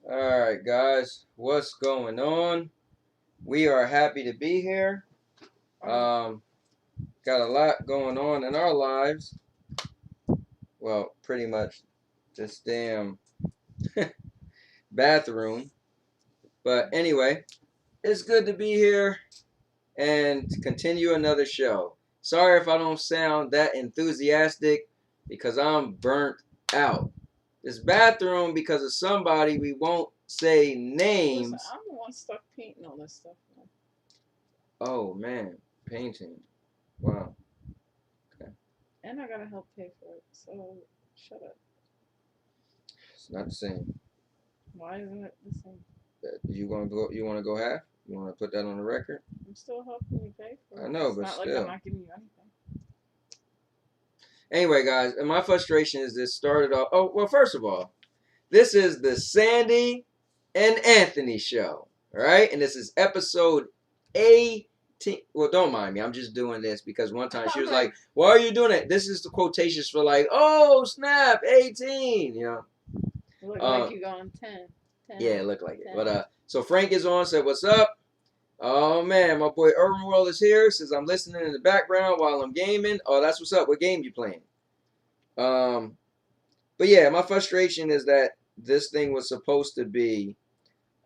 Alright guys, what's going on? We are happy to be here. Got a lot going on in our lives. Well, pretty much this damn bathroom. But anyway, it's good to be here and continue another show. Sorry if I don't sound that enthusiastic because I'm burnt out. This bathroom, because of somebody, we won't say names. Listen, I'm the one stuck painting all this stuff. Oh man, painting. Wow. Okay. And I gotta help pay for it, so shut up. It's not the same. Why isn't it the same? You want to go half? You want to put that on the record? I'm still helping you pay for it. I know, it's but not still. like I'm not giving you anything. Anyway, guys, and my frustration is this started off. Oh, well, first of all, this is the Sandy and Anthony show, all right? And this is episode 18. Well, don't mind me. I'm just doing this because one time she was like, "Why are you doing it?" This is the quotations for like, "Oh snap, 18." You know. It looked like you going 10. Yeah, it looked like it. But so Frank is on. Said, "What's up?" Oh man, my boy Urban World is here. Says I'm listening in the background while I'm gaming. Oh, that's what's up. What game you playing? But yeah, my frustration is that this thing was supposed to be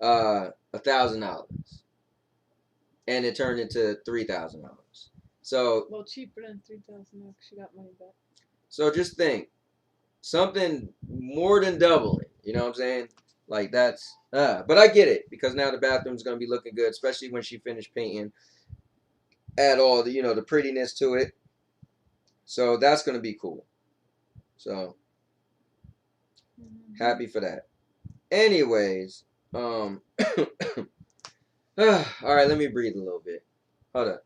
$1,000, and it turned into $3,000. So well, cheaper than 3,000 because she got money back. So just think, something more than doubling. You know what I'm saying? Like that's. But I get it because now the bathroom's gonna be looking good, especially when she finished painting. Add all the the prettiness to it. So that's gonna be cool. So happy for that. Anyways, all right, let me breathe a little bit. Hold up.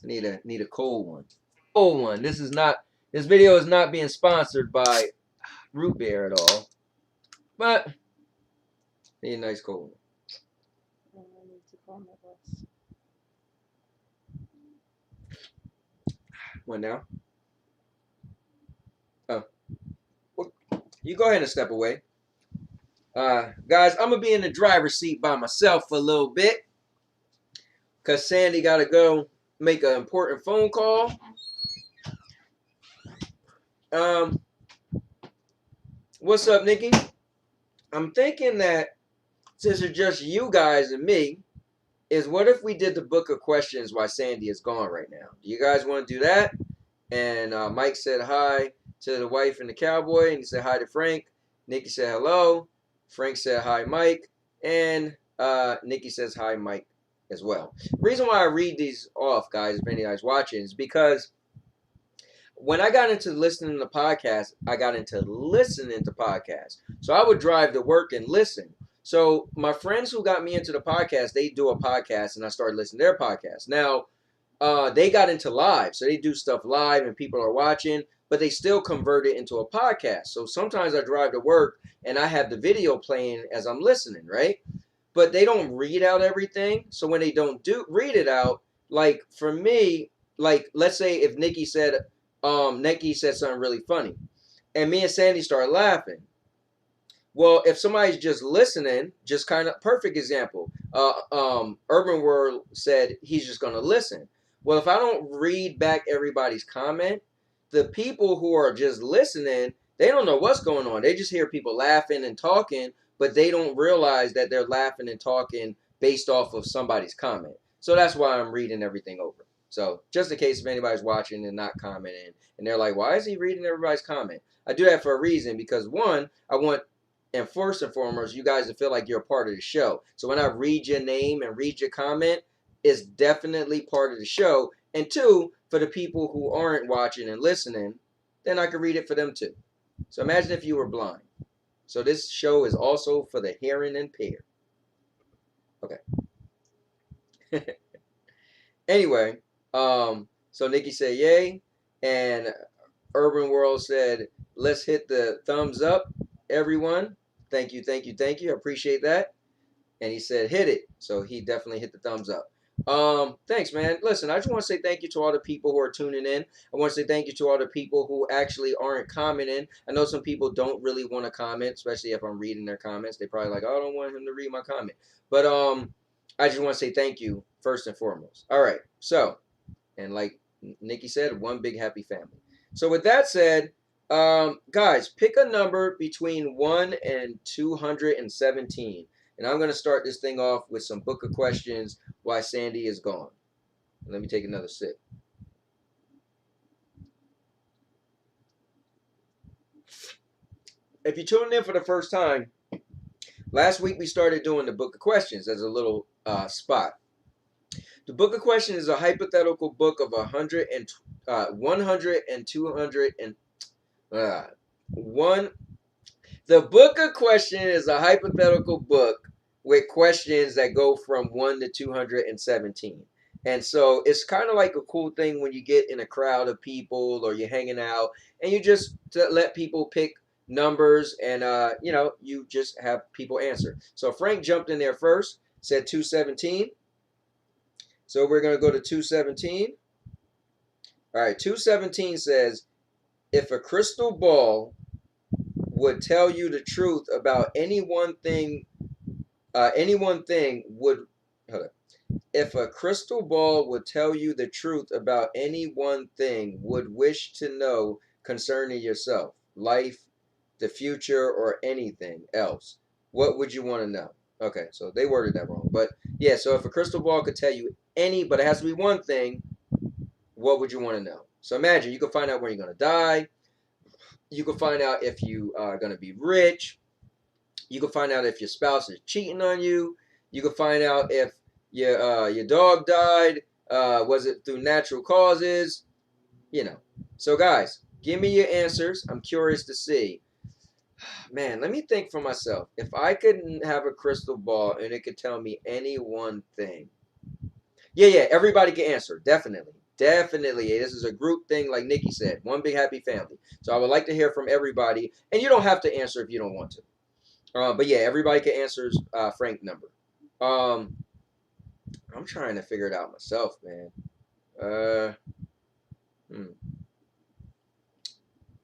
I need a cold one. Cold one. This video is not being sponsored by root beer at all. But need a nice cold one. I need to call my boss. One now. Oh. Well, you go ahead and step away. Guys, I'm going to be in the driver's seat by myself for a little bit. Because Sandy got to go make an important phone call. What's up, Nikki? I'm thinking that since it's just you guys and me, is what if we did the book of questions while Sandy is gone right now? Do you guys want to do that? And Mike said hi to the wife and the cowboy, and he said hi to Frank. Nikki said hello. Frank said hi, Mike. And Nikki says hi, Mike, as well. The reason why I read these off, guys, if anybody's watching, is because when I got into listening to podcasts, I got into listening to podcasts. So I would drive to work and listen. So my friends who got me into the podcast, they do a podcast, and I started listening to their podcast. Now, they got into live, so they do stuff live, and people are watching, but they still convert it into a podcast. So sometimes I drive to work, and I have the video playing as I'm listening, right? But they don't read out everything. So when they don't read it out, like for me, like let's say if Nikki said something really funny, and me and Sandy start laughing. Well, if somebody's just listening, just kind of perfect example. Urban World said he's just gonna listen. Well, if I don't read back everybody's comment, the people who are just listening, they don't know what's going on. They just hear people laughing and talking, but they don't realize that they're laughing and talking based off of somebody's comment. So that's why I'm reading everything over. So just in case if anybody's watching and not commenting, and they're like, why is he reading everybody's comment? I do that for a reason because one, I want, and first and foremost, you guys to feel like you're a part of the show. So when I read your name and read your comment, it's definitely part of the show. And two, for the people who aren't watching and listening, then I can read it for them too. So imagine if you were blind. So this show is also for the hearing impaired. Okay. Anyway, so Nikki said yay, and Urban World said, let's hit the thumbs up, everyone. Thank you, thank you, thank you. I appreciate that. And he said, hit it. So he definitely hit the thumbs up. Thanks, man. Listen, I just want to say thank you to all the people who are tuning in. I want to say thank you to all the people who actually aren't commenting. I know some people don't really want to comment, especially if I'm reading their comments. They probably like, oh, I don't want him to read my comment. But I just want to say thank you first and foremost. All right. So, and like Nikki said, one big happy family. So with that said, guys, pick a number between 1 and 217. And I'm going to start this thing off with some book of questions while Sandy is gone. Let me take another sip. If you're tuning in for the first time, last week we started doing the book of questions as a little spot. The book of questions is a hypothetical book of 100 and 100 and 200 and one. The book of questions is a hypothetical book with questions that go from 1 to 217. And so it's kind of like a cool thing when you get in a crowd of people or you're hanging out and you just let people pick numbers and you just have people answer. So Frank jumped in there first, said 217. So we're going to go to 217. All right, 217 says, if a crystal ball would tell you the truth about any one thing would hold up. If a crystal ball would tell you the truth about any one thing would wish to know concerning yourself, life, the future, or anything else, what would you want to know? Okay, so they worded that wrong. But yeah, so if a crystal ball could tell you but it has to be one thing, what would you want to know? So imagine you could find out when you're going to die. You can find out if you are going to be rich. You can find out if your spouse is cheating on you. You can find out if your dog died. Was it through natural causes? So guys, give me your answers. I'm curious to see. Man, let me think for myself. If I could have a crystal ball and it could tell me any one thing. Yeah, everybody can answer. Definitely. Definitely. This is a group thing, like Nikki said. One big happy family. So I would like to hear from everybody. And you don't have to answer if you don't want to. But yeah, everybody can answer Frank's number. I'm trying to figure it out myself, man.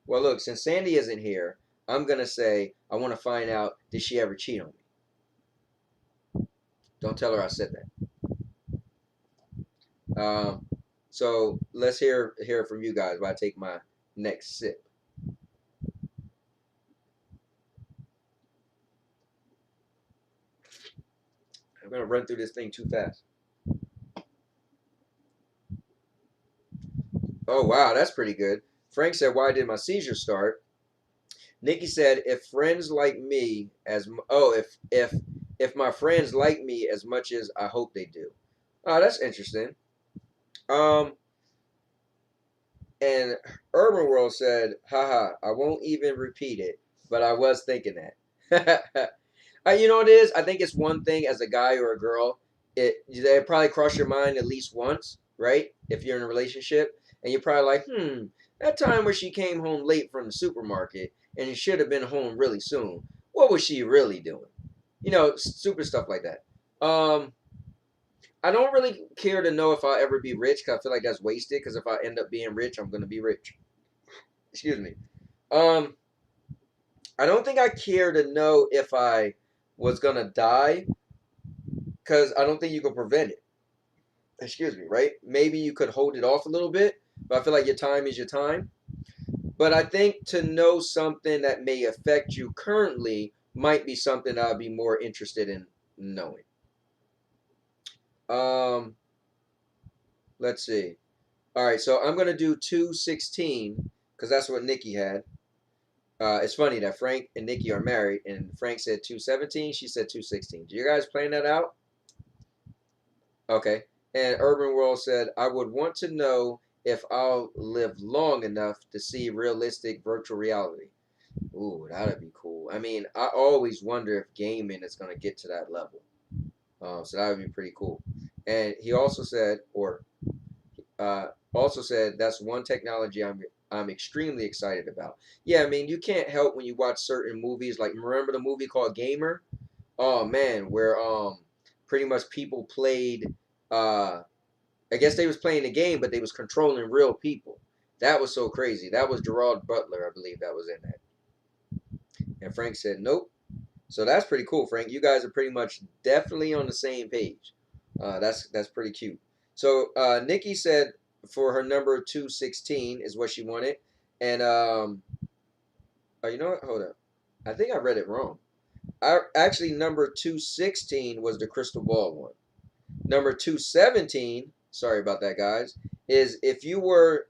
Well, look, since Sandy isn't here, I'm gonna say I want to find out, did she ever cheat on me? Don't tell her I said that. So let's hear it from you guys while I take my next sip. I'm gonna run through this thing too fast. Oh wow, that's pretty good. Frank said, "Why did my seizure start?" Nikki said, "If friends like me if my friends like me as much as I hope they do." Oh, that's interesting. Um, and Urban World said, "Haha, I won't even repeat it, but I was thinking that." You know what it is? I think it's one thing as a guy or a girl. It probably crossed your mind at least once, right? If you're in a relationship, and you're probably like, that time where she came home late from the supermarket and she should have been home really soon. What was she really doing? Stupid stuff like that. I don't really care to know if I'll ever be rich because I feel like that's wasted. Because if I end up being rich, I'm gonna be rich. Excuse me. Um, I don't think I care to know if I was gonna die because I don't think you can prevent it. Excuse me, right? Maybe you could hold it off a little bit, but I feel like your time is your time. But I think to know something that may affect you currently might be something I'd be more interested in knowing. Um, let's see. All right, so I'm gonna do 216 because that's what Nikki had. It's funny that Frank and Nikki are married, and Frank said 217, she said 216. Do you guys plan that out? Okay. And Urban World said, I would want to know if I'll live long enough to see realistic virtual reality. Ooh, that'd be cool. I mean, I always wonder if gaming is going to get to that level. So that would be pretty cool. And he also said, that's one technology I'm extremely excited about. Yeah, I mean, you can't help when you watch certain movies. Like, remember the movie called Gamer? Oh man, where pretty much people played I guess they was playing a game, but they was controlling real people. That was so crazy. That was Gerard Butler, I believe, that was in that. And Frank said, nope. So that's pretty cool, Frank. You guys are pretty much definitely on the same page. That's pretty cute. So Nikki said for her number 216 is what she wanted. And oh, you know what? Hold up. I think I read it wrong. Actually, number 216 was the crystal ball one. Number 217, sorry about that, guys, is if you were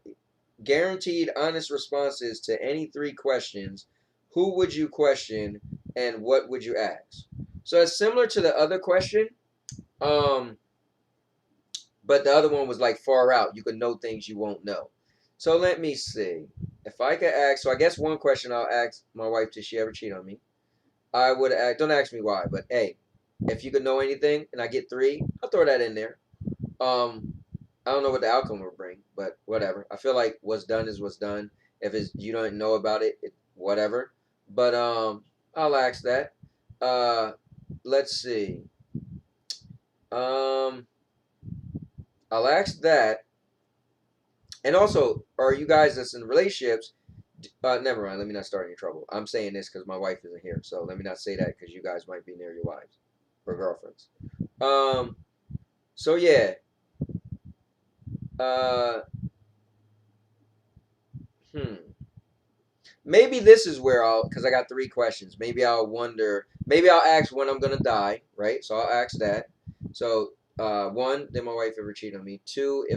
guaranteed honest responses to any 3 questions, who would you question and what would you ask? So it's similar to the other question, but the other one was like far out. You could know things you won't know. So let me see. If I could ask, so I guess one question I'll ask my wife, did she ever cheat on me? I would ask, don't ask me why, but hey, if you could know anything and I get 3, I'll throw that in there. I don't know what the outcome will bring, but whatever. I feel like what's done is what's done. If it's you don't know about it, whatever. But I'll ask that. Let's see. I'll ask that. And also, are you guys that's in relationships? Never mind. Let me not start any trouble. I'm saying this because my wife isn't here, so let me not say that because you guys might be near your wives or girlfriends. So yeah. Uh, Maybe this is where because I got 3 questions. Maybe I'll wonder. Maybe I'll ask when I'm gonna die, right? So I'll ask that. So 1, did my wife ever cheat on me? 2,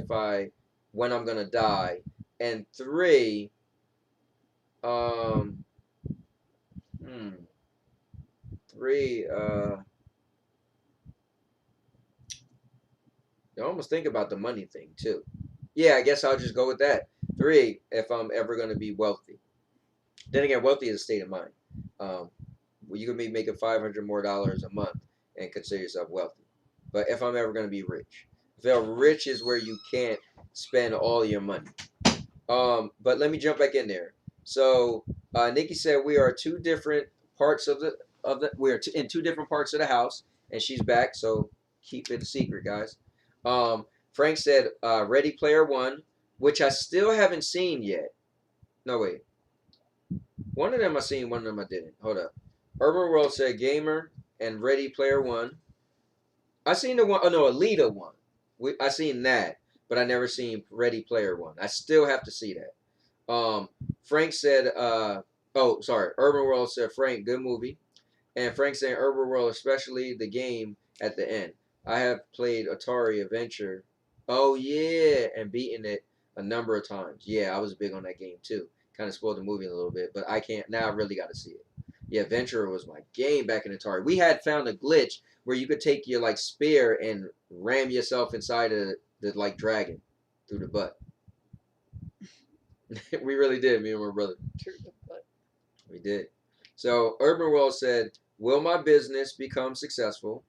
when I'm gonna die, and 3, um, 3, I almost think about the money thing too. Yeah, I guess I'll just go with that. 3, if I'm ever gonna be wealthy. Then again, wealthy is a state of mind. You can be making $500 more a month and consider yourself wealthy. But if I'm ever going to be rich, I feel rich is where you can't spend all your money. But let me jump back in there. So Nikki said we are 2 different parts of the we're in 2 different parts of the house, and she's back. So keep it a secret, guys. Frank said Ready Player One, which I still haven't seen yet. No, wait. One of them I seen, one of them I didn't. Hold up. Urban World said Gamer and Ready Player One. I seen the one, oh no, Alita one. I seen that, but I never seen Ready Player One. I still have to see that. Frank said, oh, sorry. Urban World said, Frank, good movie. And Frank said, Urban World, especially the game at the end. I have played Atari Adventure. Oh, yeah, and beaten it a number of times. Yeah, I was big on that game, too. Kind of spoiled the movie a little bit, but I can't, now I really got to see it. Yeah, Venture was my game back in Atari. We had found a glitch where you could take your, like, spear and ram yourself inside of the like, dragon through the butt. We really did, me and my brother. Through the butt. We did. So, Urban World said, will my business become successful?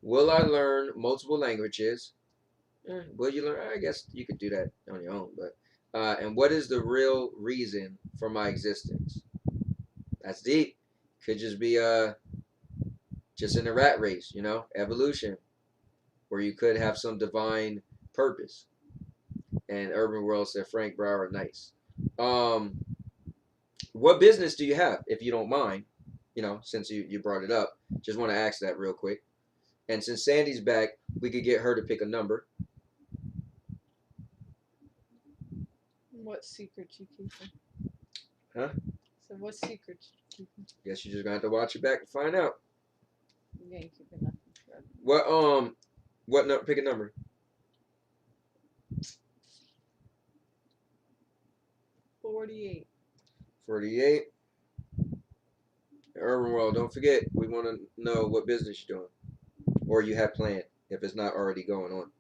Will I learn multiple languages? Will you learn? I guess you could do that on your own, but and what is the real reason for my existence? That's deep. Could just be just in a rat race, you know, evolution, where you could have some divine purpose. And Urban World said Frank Brower, nice. What business do you have, if you don't mind? You know, since you brought it up, just want to ask that real quick. And since Sandy's back, we could get her to pick a number. What secret you keeping? Huh? So what secret you keeping? Guess you're just gonna have to watch it back and find out. You ain't keeping nothing forever. What pick a number. 48. 48. Urban World, don't forget, we want to know what business you're doing or you have planned if it's not already going on.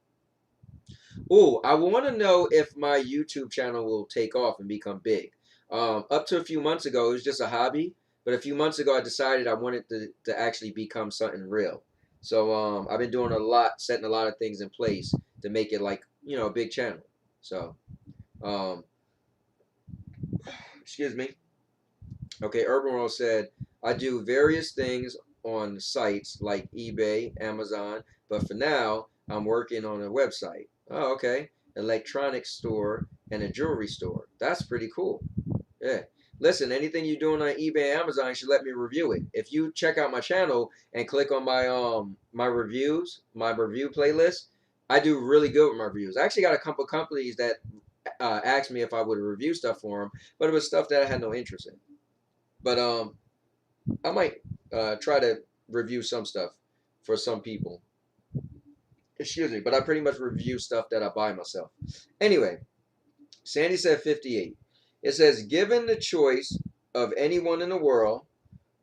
Oh, I want to know if my YouTube channel will take off and become big. Up to a few months ago, it was just a hobby, but a few months ago, I decided I wanted to actually become something real. So I've been doing a lot, setting a lot of things in place to make it like, you know, a big channel. So, excuse me. Okay, Urban World said, I do various things on sites like eBay, Amazon, but for now, I'm working on a website. Oh, okay. Electronics store and a jewelry store. That's pretty cool. Yeah. Listen, anything you're doing on eBay and Amazon, you should let me review it. If you check out my channel and click on my reviews, my review playlist, I do really good with my reviews. I actually got a couple companies that asked me if I would review stuff for them, but it was stuff that I had no interest in. But I might try to review some stuff for some people. Excuse me, but I pretty much review stuff that I buy myself. Anyway, Sandy said 58. It says, given the choice of anyone in the world,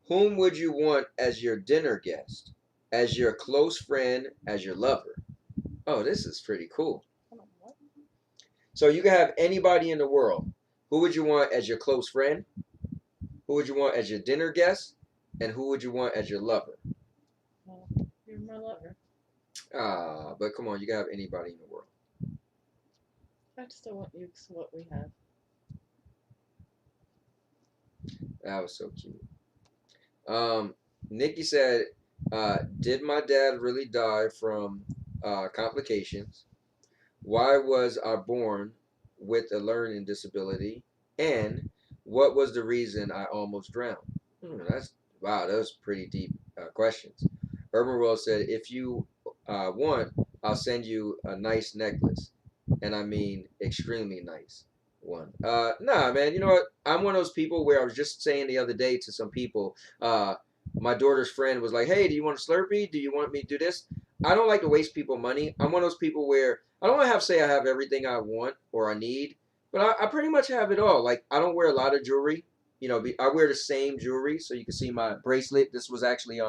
whom would you want as your dinner guest, as your close friend, as your lover? Oh, this is pretty cool. So you can have anybody in the world. Who would you want as your close friend? Who would you want as your dinner guest? And who would you want as your lover? Well, you're my lover. But come on, you can have anybody in the world. I still want you because what we have. That was so cute. Nikki said, did my dad really die from complications? Why was I born with a learning disability? And what was the reason I almost drowned? Wow, those pretty deep questions. Urban World said, if you want, I'll send you a nice necklace. And I mean extremely nice one. Nah, man, you know what? I'm one of those people where I was just saying the other day to some people, my daughter's friend was like, hey, do you want a Slurpee? Do you want me to do this? I don't like to waste people money. I'm one of those people where I don't want to say I have everything I want or I need, but I pretty much have it all. Like, I don't wear a lot of jewelry. You know, I wear the same jewelry. So you can see my bracelet. This was actually,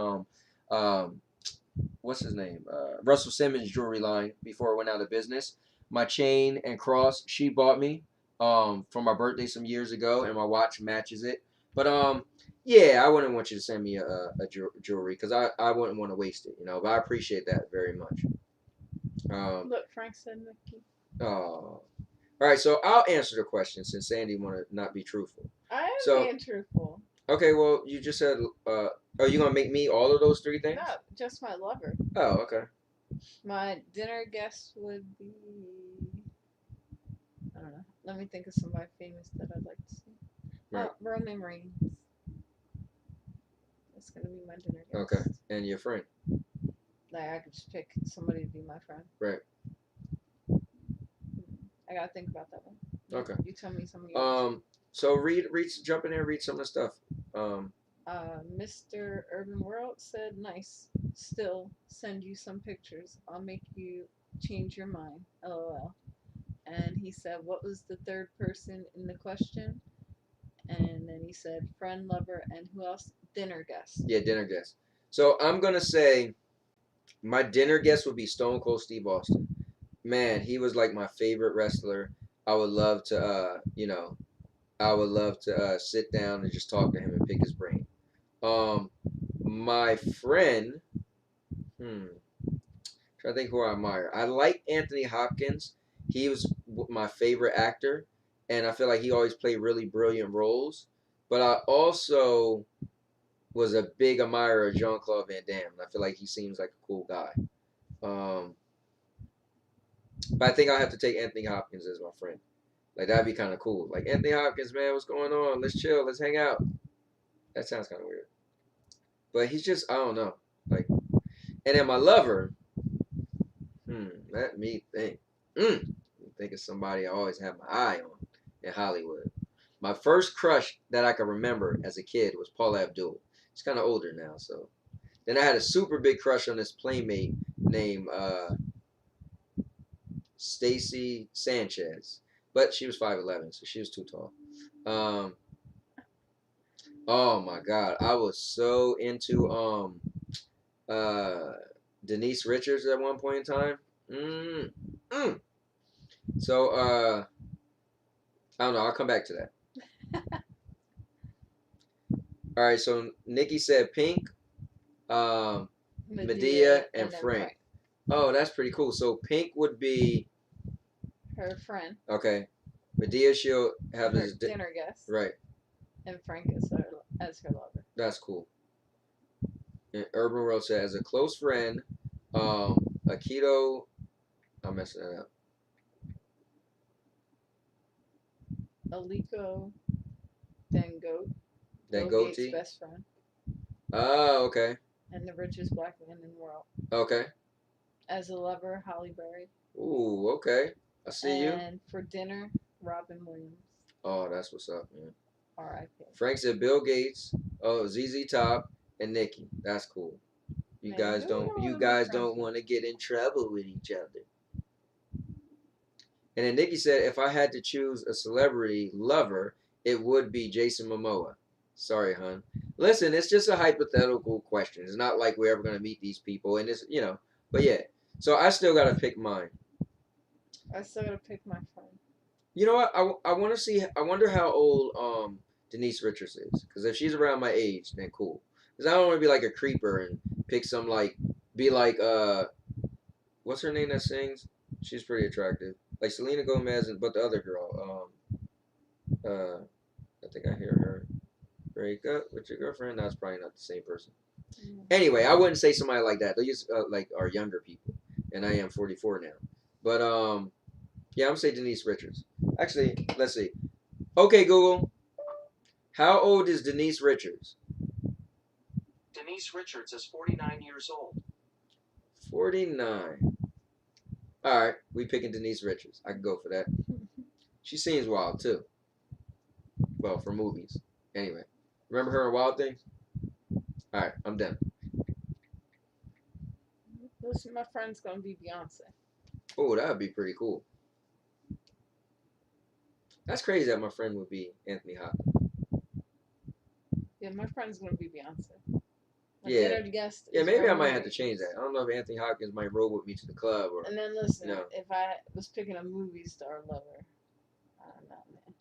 what's his name? Russell Simmons jewelry line before it went out of business. My chain and cross, she bought me for my birthday some years ago, and my watch matches it. But yeah, I wouldn't want you to send me a jewelry because I wouldn't want to waste it, you know. But I appreciate that very much. Look, Frank said Nikki. Oh, all right. So I'll answer the question since Sandy want to not be truthful. I am So being truthful. okay, well you just said, are you gonna make me all of those three things? No, just my lover. Oh, okay. My dinner guest would be, I don't know. Let me think of somebody famous that I'd like to see. Right. Roman Reigns. That's gonna be my dinner guest. Okay, and your friend. Like I could just pick somebody to be my friend. Right. I gotta think about that one. Okay. You tell me some of yours. So jump in there and read some of the stuff. Mr. Urban World said, nice. Still, send you some pictures. I'll make you change your mind. LOL. And he said, what was the third person in the question? And then he said, friend, lover, and who else? Dinner guest. Yeah, dinner guest. So I'm going to say my dinner guest would be Stone Cold Steve Austin. Man, he was like my favorite wrestler. I would love to, sit down and just talk to him and pick his brain. My friend, trying to think who I admire. I like Anthony Hopkins. He was my favorite actor, and I feel like he always played really brilliant roles. But I also was a big admirer of Jean-Claude Van Damme. I feel like he seems like a cool guy. But I think I have to take Anthony Hopkins as my friend. Like, that'd be kind of cool. Like, Anthony Hopkins, man, what's going on? Let's chill. Let's hang out. That sounds kind of weird. But he's just, I don't know. Like, and then my lover, let me think. Think of somebody I always have my eye on in Hollywood. My first crush that I can remember as a kid was Paula Abdul. She's kind of older now, so. Then I had a super big crush on this playmate named Stacy Sanchez. But she was 5'11", so she was too tall. Oh my God, I was so into Denise Richards at one point in time. So I don't know. I'll come back to that. All right. So Nikki said Pink, Medea, and Frank. Oh, that's pretty cool. So Pink would be her friend. Okay. Medea, she'll have her this dinner guest. Right. And Frank is her lover. That's cool. And Urban World said, as a close friend, Aikido. I'm messing it up. Aliko Dangote. Bill Dangote. Gates' best friend. Oh, okay. And the richest black man in the world. Okay. As a lover, Holly Berry. Ooh, okay. I see you. And for dinner, Robin Williams. Oh, that's what's up, man. R.I.P. Frank said Bill Gates. Oh, ZZ Top and Nikki. That's cool. You guys don't want to get in trouble with each other. And then Nikki said, if I had to choose a celebrity lover, it would be Jason Momoa. Sorry, hon. Listen, it's just a hypothetical question. It's not like we're ever going to meet these people. And it's, you know, but yeah. So I still got to pick mine. I still got to pick my friend. You know what? I want to see, I wonder how old Denise Richards is. Because if she's around my age, then cool. Because I don't want to be like a creeper and pick some like, be like, what's her name that sings? She's pretty attractive. Like Selena Gomez, but the other girl, I think I hear her. Break up with your girlfriend? That's probably not the same person. Anyway, I wouldn't say somebody like that. Those like are younger people, and I am 44 now. But yeah, I'm gonna say Denise Richards. Actually, let's see. Okay, Google. How old is Denise Richards? Denise Richards is 49 years old. 49. All right, we picking Denise Richards. I can go for that. She seems wild too. Well, for movies. Anyway, remember her in Wild Things? All right, I'm done. Listen, my friend's gonna be Beyonce. Oh, that would be pretty cool. That's crazy that my friend would be Anthony Hopkins. Yeah, my friend's gonna be Beyonce. My Yeah. dinner guest Yeah, is maybe I Roman might have to Reigns. change that. I don't know if Anthony Hopkins might roll with me to the club or. And then listen, No. if I was picking a movie star lover, I don't know, man.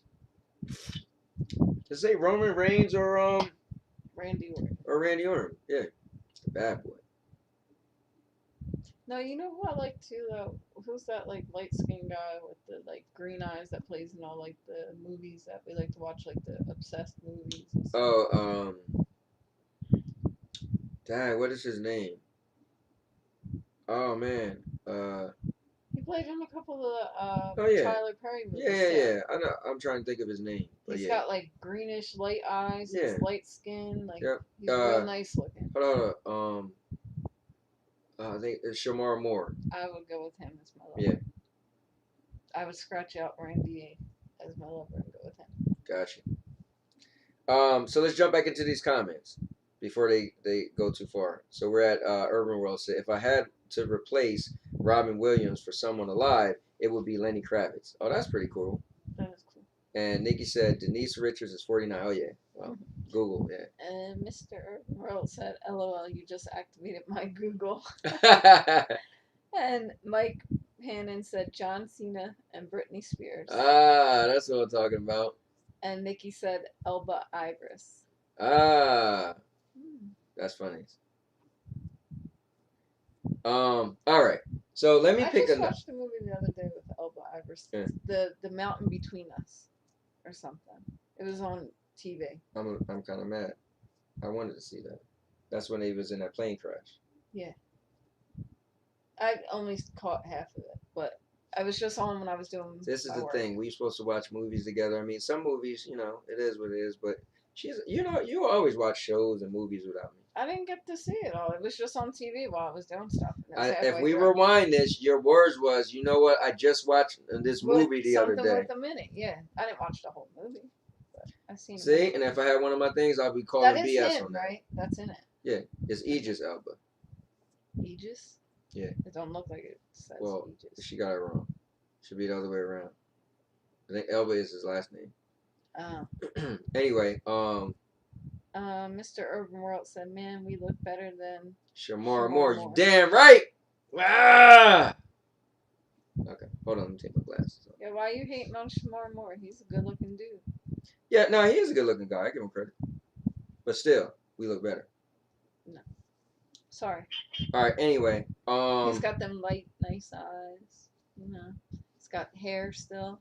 To say Roman Reigns or Randy Orton. Or Randy Orton. Yeah, the bad boy. No, you know who I like too though? Who's that like light skinned guy with the like green eyes that plays in all like the movies that we like to watch, like the obsessed movies and stuff? Oh, dang, what is his name? Oh man, He played in a couple of Oh, yeah. Tyler Perry movies. yeah. I know. I'm trying to think of his name, but He's yeah. got like greenish light eyes. Yeah. He's light skinned. Like Yep. he's real nice looking. Hold on. I think it's Shamar Moore. I would go with him as my lover. Yeah. I would scratch out Randy as my lover and go with him. Gotcha. So let's jump back into these comments before they go too far. So we're at Urban World. So if I had to replace Robin Williams for someone alive, it would be Lenny Kravitz. Oh, that's pretty cool. That is cool. And Nikki said Denise Richards is 49. Oh yeah. Well, Google, yeah. And Mr. Urban World said, "LOL, you just activated my Google." And Mike Hannon said John Cena and Britney Spears. That's what I'm talking about. And Nikki said Elba Idris. That's funny. All right. So let me pick I another. watched a movie the other day with Elba Idris. Yeah. The Mountain Between Us, or something. It was on TV. I'm kind of mad. I wanted to see that. That's when he was in that plane crash. Yeah. I only caught half of it, but I was just on when I was doing. This is my the work. thing. We're supposed to watch movies together. I mean, some movies, you know, it is what it is. But you always watch shows and movies without me. I didn't get to see it all. It was just on TV while I was doing stuff. If we rewind this, your words was, you know what? I just watched this movie the other day. Something with a minute. Yeah, I didn't watch the whole movie, but I seen. See, and if I had one of my things, I'll be calling that is BS him, on that. right? That's in it. Yeah, it's Idris Elba. Aegis? Yeah. It don't look like it says Well, Aegis. she got it wrong. Should be the other way around. I think Elba is his last name. Anyway, Mr. Urban World said, "Man, we look better than Shamar Moore. You damn right. Ah! Okay, hold on. Let me take my glasses off. Yeah, why you hating on Shamar Moore? He's a good-looking dude. Yeah, no, he is a good-looking guy. I give him credit. But still, we look better. No. Sorry. All right. Anyway, he's got them light, nice eyes. You know, he's got hair still.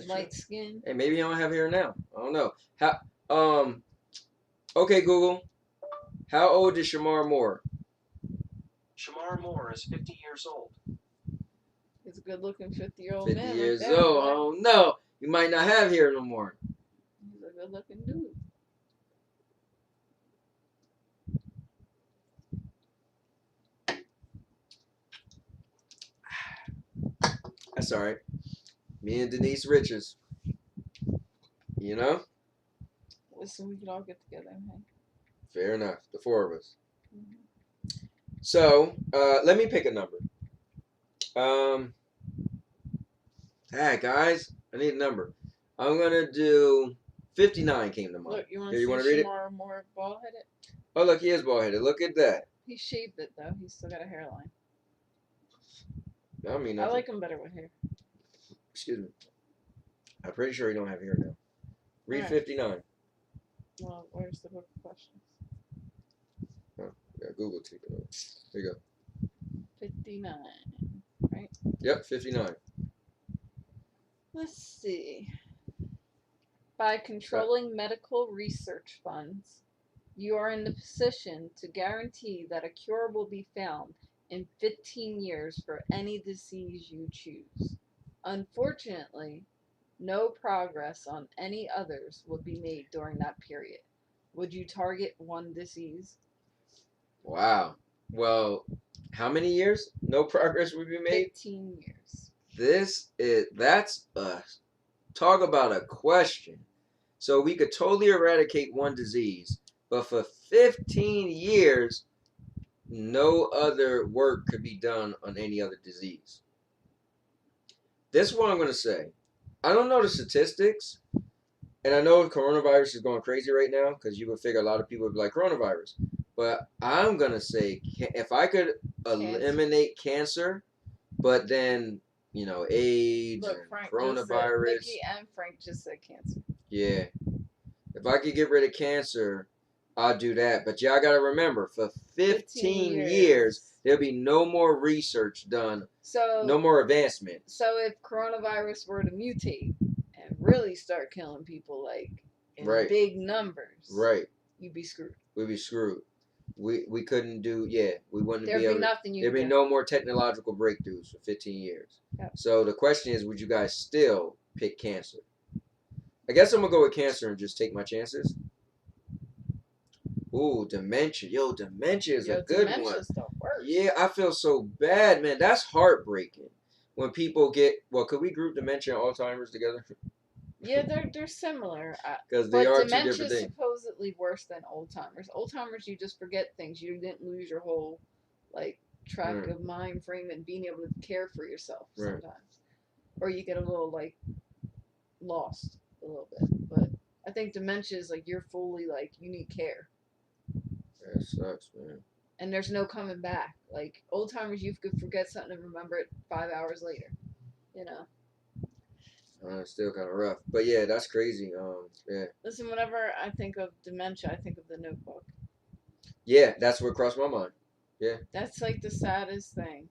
Light skin. Hey, maybe he don't have hair now. I don't know. Okay, Google. How old is Shamar Moore? Shamar Moore is 50 years old. He's a good-looking 50-year-old 50 man. years right there, old. boy. Oh no, you might not have hair no more. He's a good-looking dude. That's all right. Me and Denise Richards. You know? Listen, we could all get together and hang. Fair enough. The four of us. Mm-hmm. So, let me pick a number. Hey guys, I need a number. I'm gonna do 59. Came to mind. Look, you want Here, to you see want to read it? Shamar Moore bald-headed? Oh, look, he is bald headed. Look at that. He shaved it, though. He's still got a hairline. I mean, I like him better with hair. Excuse me. I'm pretty sure he don't have hair now. Read Alright. 59. Well, where's the book of questions? Oh, yeah, Google take it over. There you go. 59, right? Yep, 59. Let's see. By controlling medical research funds, you are in the position to guarantee that a cure will be found in 15 years for any disease you choose. Unfortunately, no progress on any others will be made during that period. Would you target one disease? Wow. Well, how many years? No progress would be made? 15 years. That's a, talk about a question. So we could totally eradicate one disease, but for 15 years, no other work could be done on any other disease. This is what I'm going to say. I don't know the statistics, and I know coronavirus is going crazy right now because you would figure a lot of people would be like coronavirus. But I'm going to say if I could eliminate cancer, but then, AIDS Look, and Frank coronavirus. Nikki and Frank just said cancer. Yeah. If I could get rid of cancer, I'll do that. But y'all got to remember, for 15 years, there'll be no more research done. So no more advancement. So if coronavirus were to mutate and really start killing people like in Right. big numbers, Right. you'd be screwed. We'd be screwed. We couldn't do, we wouldn't There'd be able be nothing you There'd be could do. no more technological breakthroughs for 15 years. Yep. So the question is, would you guys still pick cancer? I guess I'm going to go with cancer and just take my chances. Ooh, dementia. Yo, dementia is a good one. Dementia's the worst. Yeah, I feel so bad, man. That's heartbreaking. When people get, could we group dementia and Alzheimer's together? Yeah, they're similar. Because they are two different dementia's things. supposedly worse than Alzheimer's. Alzheimer's, you just forget things. You didn't lose your whole, track of mind frame and being able to care for yourself sometimes. Or you get a little, lost a little bit. But I think dementia is, you're fully, you need care. That sucks, man. And there's no coming back. Old-timers, you could forget something and remember it 5 hours later. It's still kind of rough. But yeah, that's crazy. Yeah. Listen, whenever I think of dementia, I think of The Notebook. Yeah, that's what crossed my mind. Yeah. That's, the saddest thing.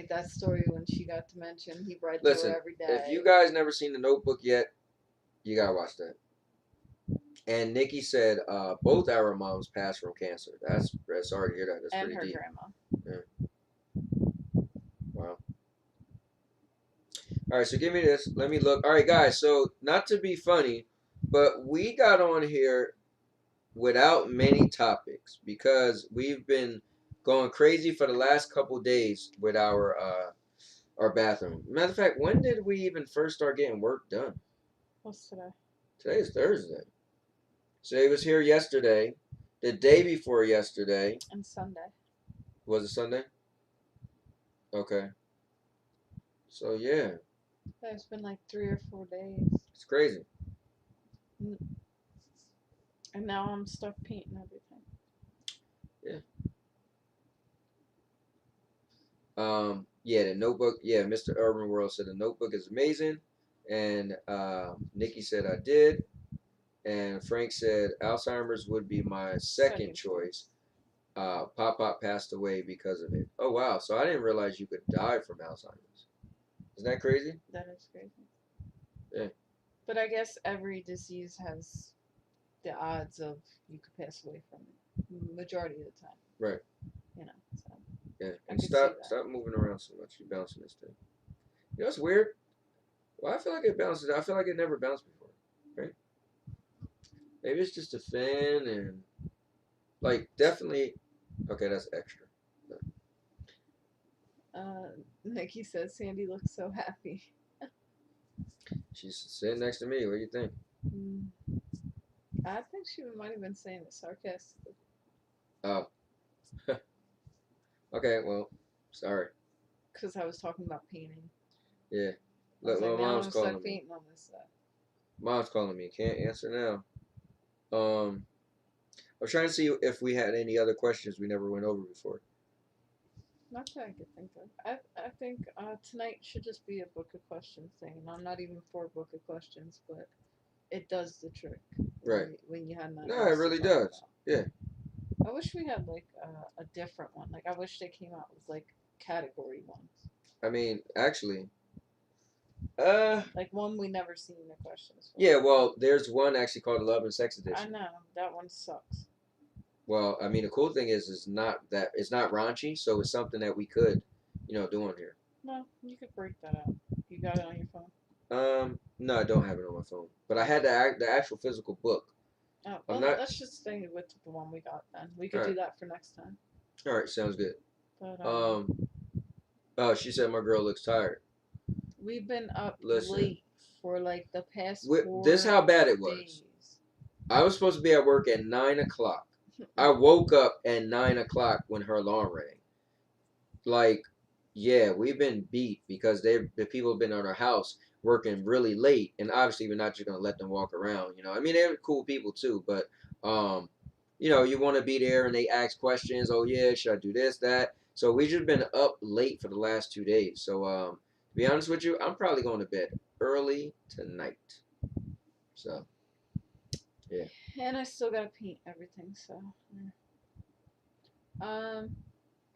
That story when she got dementia and he read to Listen, her every day. if you guys never seen The Notebook yet, you gotta watch that. And Nikki said both our moms passed from cancer. That's sorry to hear that. That's and pretty her deep. grandma. Yeah. Wow. All right, so give me this. Let me look. All right, guys. So not to be funny, but we got on here without many topics because we've been going crazy for the last couple days with our bathroom. Matter of fact, when did we even first start getting work done? What's today? Today is Thursday. So he was here yesterday, the day before yesterday. And Sunday. Was it Sunday? Okay. So yeah. It's been 3 or 4 days. It's crazy. And now I'm stuck painting everything. Yeah. Yeah, the Notebook. Yeah, Mr. Urban World said the Notebook is amazing, and Nikki said I did, and Frank said Alzheimer's would be my second choice. Pop passed away because of it. Oh wow! So I didn't realize you could die from Alzheimer's. Isn't that crazy? That is crazy. Yeah. But I guess every disease has the odds of you could pass away from it. Majority of the time. Right. So. Yeah, I and could see stop that. moving around so much. You're bouncing this thing. You know, it's weird. Well, I feel like it bounces. I feel like it never bounced before, right? Maybe it's just a fan and like definitely. Okay, that's extra. Nikki says Sandy looks so happy. She's sitting next to me. What do you think? Mm, I think she might have been saying it sarcastically. Oh, okay. Well, sorry. Because I was talking about painting. Yeah. I was Look, like, well, now I'm mom's going to start calling me. painting on this stuff. Mom's calling me. Can't answer now. I was trying to see if we had any other questions we never went over before. Not that I could think of. I think tonight should just be a book of questions thing. And I'm not even for a book of questions, but it does the trick. Right. When you had nothing No, it else to really talk does. about. Yeah. I wish we had like a different one. Like I wish they came out with like category ones. I mean, actually, Like one we never seen the questions for. yeah. Well, there's one actually called the Love and Sex I Edition. know that one sucks. Well, I mean, the cool thing is it's not raunchy, so it's something that we could, do on here. No, you could break that out. You got it on your phone. No, I don't have it on my phone, but I had the actual physical book. Oh, I'm well, not. let's just stay with the one we got then. We could All do right. that for next time. All right, sounds good. But Oh, she said my girl looks tired. we've been up Listen. late for like the past This how bad it was. days. I was supposed to be at work at 9 o'clock. I woke up at 9 o'clock when her alarm rang. Like, yeah, we've been beat because the people have been on our house working really late, and obviously we're not just gonna let them walk around. I mean they're cool people too, but you want to be there, and they ask questions. Oh yeah, should I do this, that? So we just been up late for the last 2 days. So to be honest with you, I'm probably going to bed early tonight. So yeah. And I still gotta paint everything, so.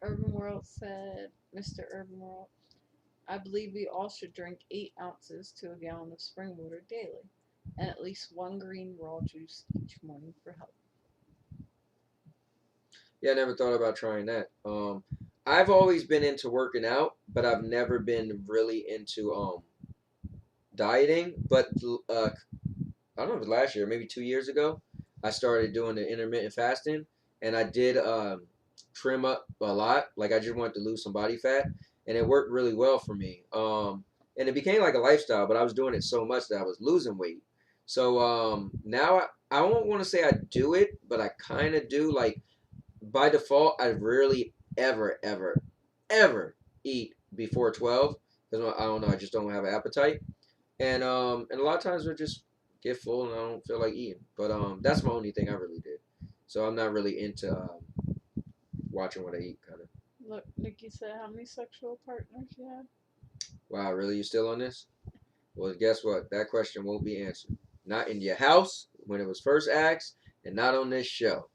Urban World said, Mr. Urban World, I believe we all should drink 8 ounces to a gallon of spring water daily, and at least 1 green raw juice each morning for health. Yeah, I never thought about trying that. I've always been into working out, but I've never been really into dieting. But I don't know if it was last year, maybe 2 years ago, I started doing the intermittent fasting, and I did trim up a lot. Like I just wanted to lose some body fat, and it worked really well for me. And it became like a lifestyle, but I was doing it so much that I was losing weight. So now I don't want to say I do it, but I kind of do. Like by default, I rarely ever eat before 12 because I don't know, I just don't have an appetite, and a lot of times I just get full and I don't feel like eating. But that's my only thing I really did. So I'm not really into watching what I eat, kind of. Look, Nikki said, how many sexual partners you had? Wow, really? You still on this? Well, guess what? That question won't be answered. Not in your house when it was first asked, and not on this show.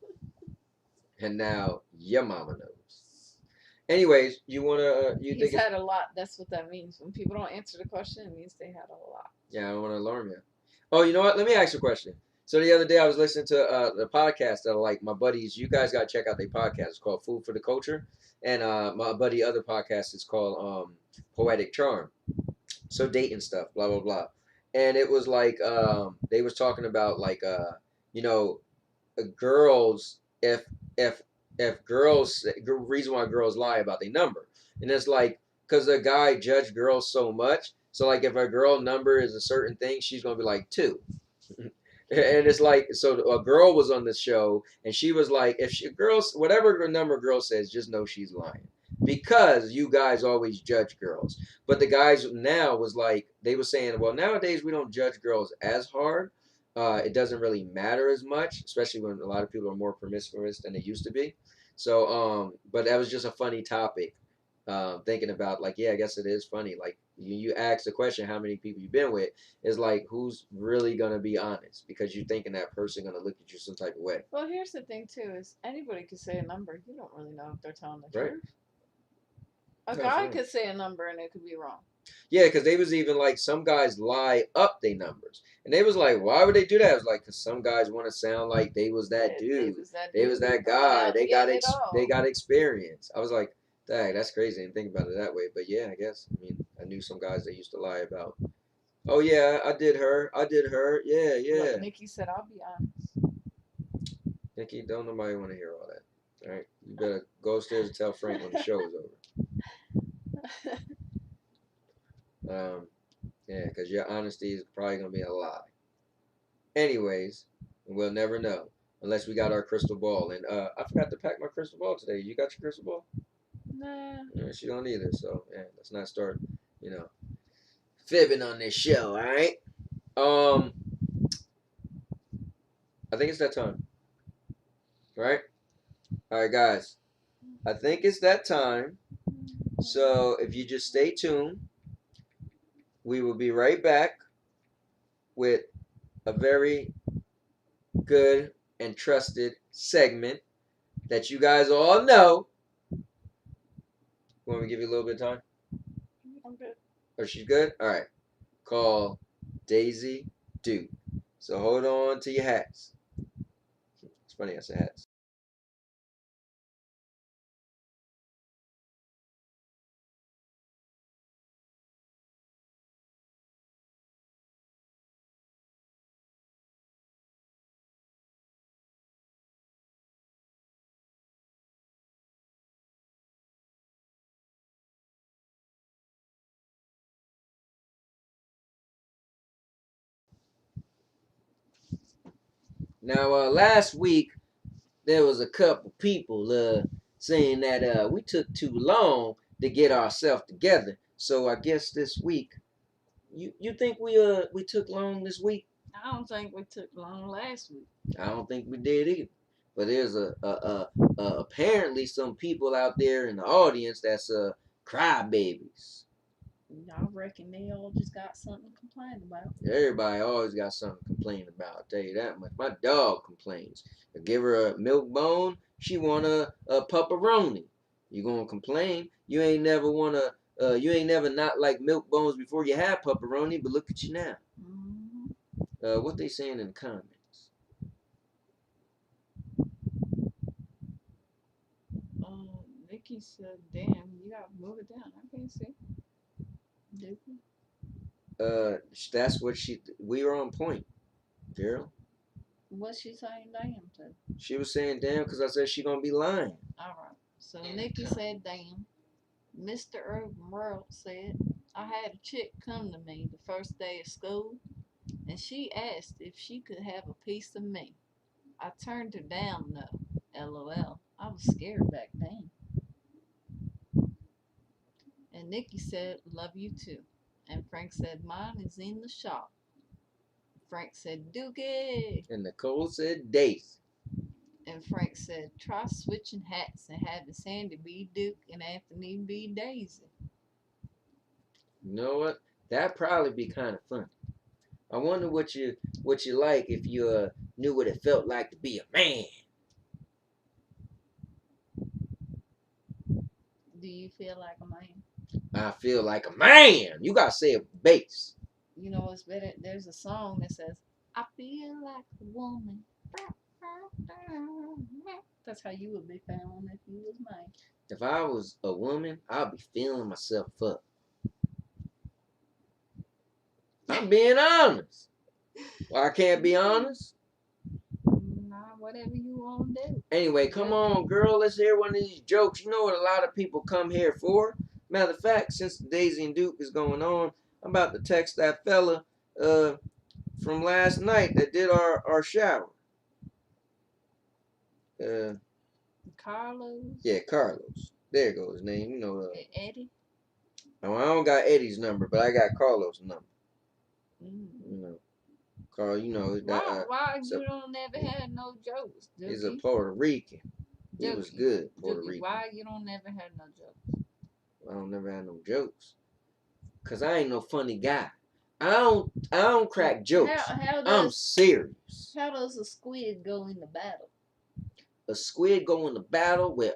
And now your mama knows. Anyways, you wanna He's had a lot. That's what that means. When people don't answer the question, it means they had a lot. Yeah, I don't want to alarm you. Oh, you know what? Let me ask you a question. So the other day I was listening to the podcast that like my buddies. You guys got to check out their podcast. It's called Food for the Culture, and my buddy other podcast is called Poetic Charm. So dating stuff, blah blah blah, and it was like they was talking about like you know girls if if girls reason why girls lie about their number, and it's like because the guy judged girls so much. So like if a girl number is a certain thing, she's gonna be like 2. And it's like, so a girl was on this show, and she was like, if she girls, whatever number girl says, just know she's lying because you guys always judge girls. But the guys now was like, they were saying, well, nowadays we don't judge girls as hard. It doesn't really matter as much, especially when a lot of people are more promiscuous than they used to be. So, but that was just a funny topic. Thinking about like, yeah, I guess it is funny. Like you ask the question, how many people you've been with, is like, who's really gonna be honest? Because you're thinking that person gonna look at you some type of way. Well, here's the thing too: is anybody could say a number. You don't really know if they're telling the Right. truth. A That's guy right. could say a number and it could be wrong. Yeah, because they was even like some guys lie up their numbers, and they was like, why would they do that? It was like, because some guys want to sound like they was that dude, They was that, they was that guy, they got experience. I was like, Dang, that's crazy. I didn't think about it that way. But yeah, I guess. I mean, I knew some guys that used to lie about, oh yeah, I did her. Yeah, yeah. Look, Nikki said, I'll be honest. Nikki, don't nobody want to hear all that. All right, you better go upstairs and tell Frank when the show is over. Yeah, because your honesty is probably gonna be a lie. Anyways, we'll never know unless we got our crystal ball. And I forgot to pack my crystal ball today. You got your crystal ball? Nah. Yeah, she don't either. So yeah, let's not start, fibbing on this show. All right. I think it's that time. Right. All right, guys. I think it's that time. So if you just stay tuned, we will be right back with a very good and trusted segment that you guys all know. Want me to give you a little bit of time? I'm good. Oh, she's good? All right. Call Daisy Duke. So hold on to your hats. It's funny I said hats. Now, last week, there was a couple people saying that we took too long to get ourselves together. So I guess this week, you think we took long this week? I don't think we took long last week. I don't think we did either. But there's apparently some people out there in the audience that's crybabies. I reckon they all just got something to complain about. Everybody always got something to complain about. I'll tell you that much. My dog complains. I give her a milk bone, she want a pepperoni. You gonna complain? You ain't never you ain't never not like milk bones before you had pepperoni. But look at you now. Mm-hmm. What they saying in the comments? Nikki said, "Damn, you gotta move it down." I can't see. Did we? That's what we were on point, girl. What's she saying damn to? She was saying damn because I said she gonna be lying. Alright. So Nikki said damn. Mr. Urban World said, I had a chick come to me the first day of school and she asked if she could have a piece of me. I turned her down though. LOL. I was scared back then. And Nikki said, love you too. And Frank said, mine is in the shop. Frank said, Dookie. And Nicole said Daisy. And Frank said, try switching hats and having Sandy be Duke and Anthony be Daisy. You know what? That'd probably be kind of fun. I wonder what you like if you knew what it felt like to be a man. Do you feel like a man? I feel like a man. You gotta say it with bass. You know what's better? There's a song that says, I feel like a woman. That's how you would be feeling if you was mine. If I was a woman, I'd be feeling myself up. I'm being honest. Well, I can't be honest. Nah, whatever you want to do. Anyway, come on, girl. Let's hear one of these jokes. You know what a lot of people come here for. Matter of fact, since Daisy and Duke is going on, I'm about to text that fella from last night that did our shower. Carlos? Yeah, Carlos. There goes his name. You know. Eddie? I don't got Eddie's number, but I got Carlos' number. Mm. You know, Carl. You know that. Why you don't never have no jokes? Dookie? He's a Puerto Rican. He was good, Puerto Rican. Why you don't never have no jokes? I don't never have no jokes, cause I ain't no funny guy. I don't crack jokes. I'm serious. How does a squid go into battle? A squid go into battle with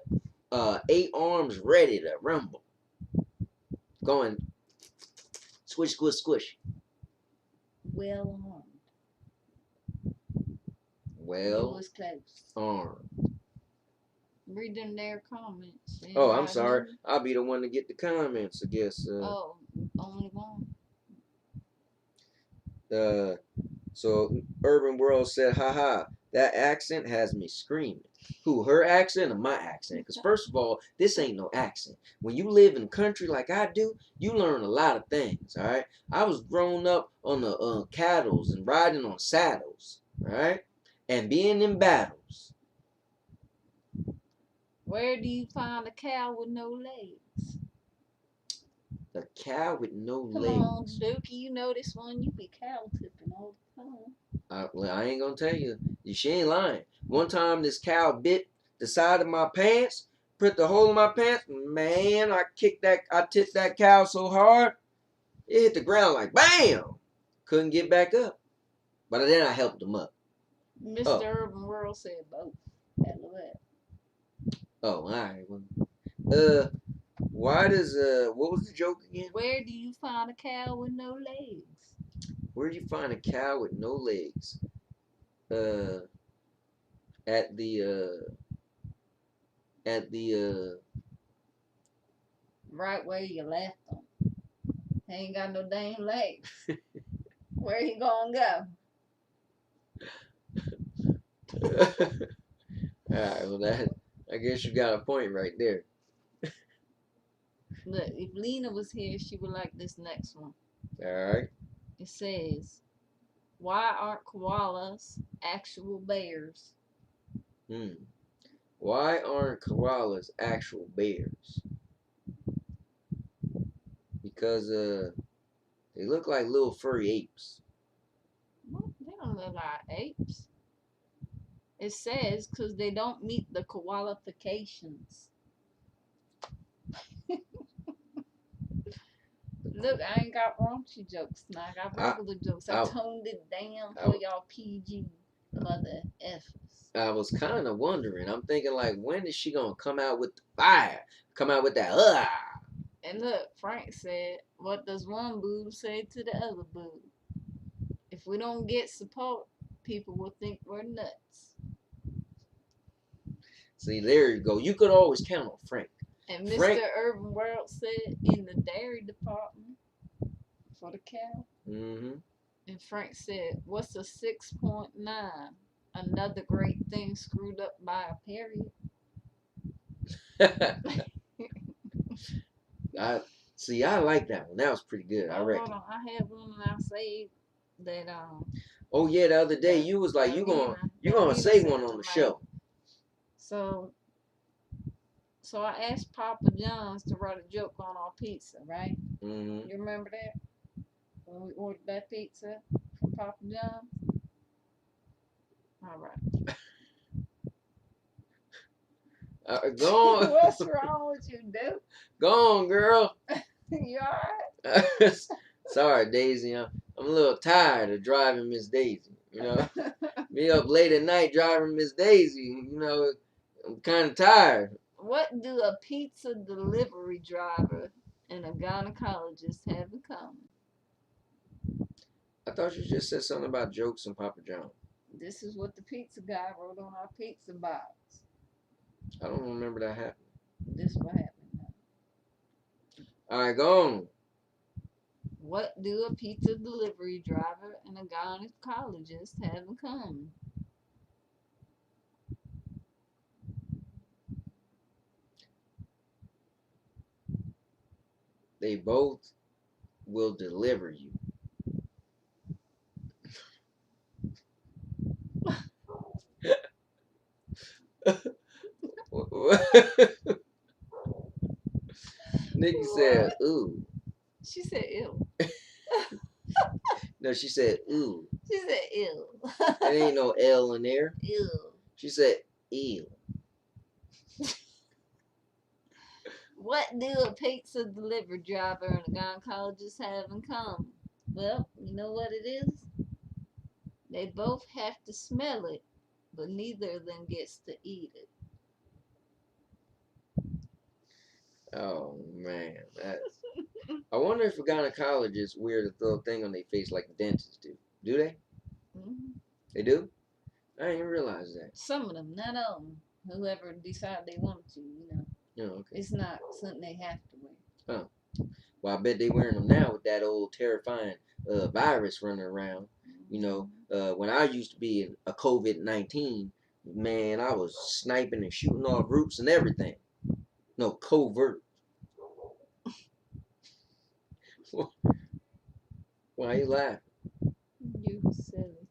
8 arms ready to rumble. Going squish, squish, squish. Well armed. Well was close. armed. reading their comments. Oh, I'm Anybody sorry. new? I'll be the one to get the comments, I guess. Oh, only one. So Urban World said, haha, that accent has me screaming. Who, her accent or my accent? Because first of all, this ain't no accent. When you live in the country like I do, you learn a lot of things, all right? I was grown up on the cattles and riding on saddles, all right? And being in battles. Where do you find a cow with no legs? A cow with no Come legs. on, Dookie, you know this one. You be cow tipping all the time. Well, I ain't gonna tell you. She ain't lying. One time this cow bit the side of my pants, put the hole in my pants. Man, I tipped that cow so hard, it hit the ground like bam. Couldn't get back up. But then I helped him up. Mr. Oh. Urban World said both. LOL. Oh, all right. Why does what was the joke again? Where do you find a cow with no legs? Where do you find a cow with no legs? At the Right where you left them. He ain't got no dang legs. Where he gonna go? Alright, well I guess you got a point right there. Look, if Lena was here, she would like this next one. Alright. It says, why aren't koalas actual bears? Why aren't koalas actual bears? Because they look like little furry apes. Well, they don't look like apes. It says because they don't meet the qualifications. Look, I ain't got raunchy jokes now. I got regular jokes. I toned it down for y'all PG mother effers. I was kind of wondering. I'm thinking like, when is she gonna come out with the fire? Come out with that And look, Frank said, what does one boob say to the other boob? If we don't get support, people will think we're nuts. See, there you go. You could always count on Frank. And Mr. Urban World said in the dairy department for the cow. Mm-hmm. And Frank said, what's a 6.9? Another great thing screwed up by a period. I like that one. That was pretty good. I reckon. Hold on. I had one and I saved that Oh yeah, the other day you was like, you gonna say one on the show. So I asked Papa John's to write a joke on our pizza, right? Mm-hmm. You remember that? When we ordered that pizza from Papa John's? All right. Go on. What's wrong with you, dude? Go on, girl. You alright? Sorry, Daisy. I'm a little tired of driving Miss Daisy. You know, me up late at night driving Miss Daisy. You know, I'm kind of tired. What do a pizza delivery driver and a gynecologist have in common? I thought you just said something about jokes and Papa John. This is what the pizza guy wrote on our pizza box. I don't remember that happening. This what happened now. All right, go on. What do a pizza delivery driver and a gynecologist have in common? They both will deliver you. Nikki said, ooh. She said, ew. No, she said, ooh. She said, ew. There ain't no L in there. Ew. She said, ew. What do a pizza delivery driver and a gynecologist have in common? Well, you know what it is? They both have to smell it, but neither of them gets to eat it. Oh, man. I wonder if a gynecologist wears a little thing on their face like the dentists do. Do they? Mm-hmm. They do? I didn't realize that. Some of them, not all of them. whoever decide they want to, you know. Oh, okay. It's not something they have to wear. Oh. Well, I bet they wearing them now with that old terrifying virus running around. You know, when I used to be a COVID-19, man, I was sniping and shooting off roofs and everything. No, covert. Why you laughing? You silly.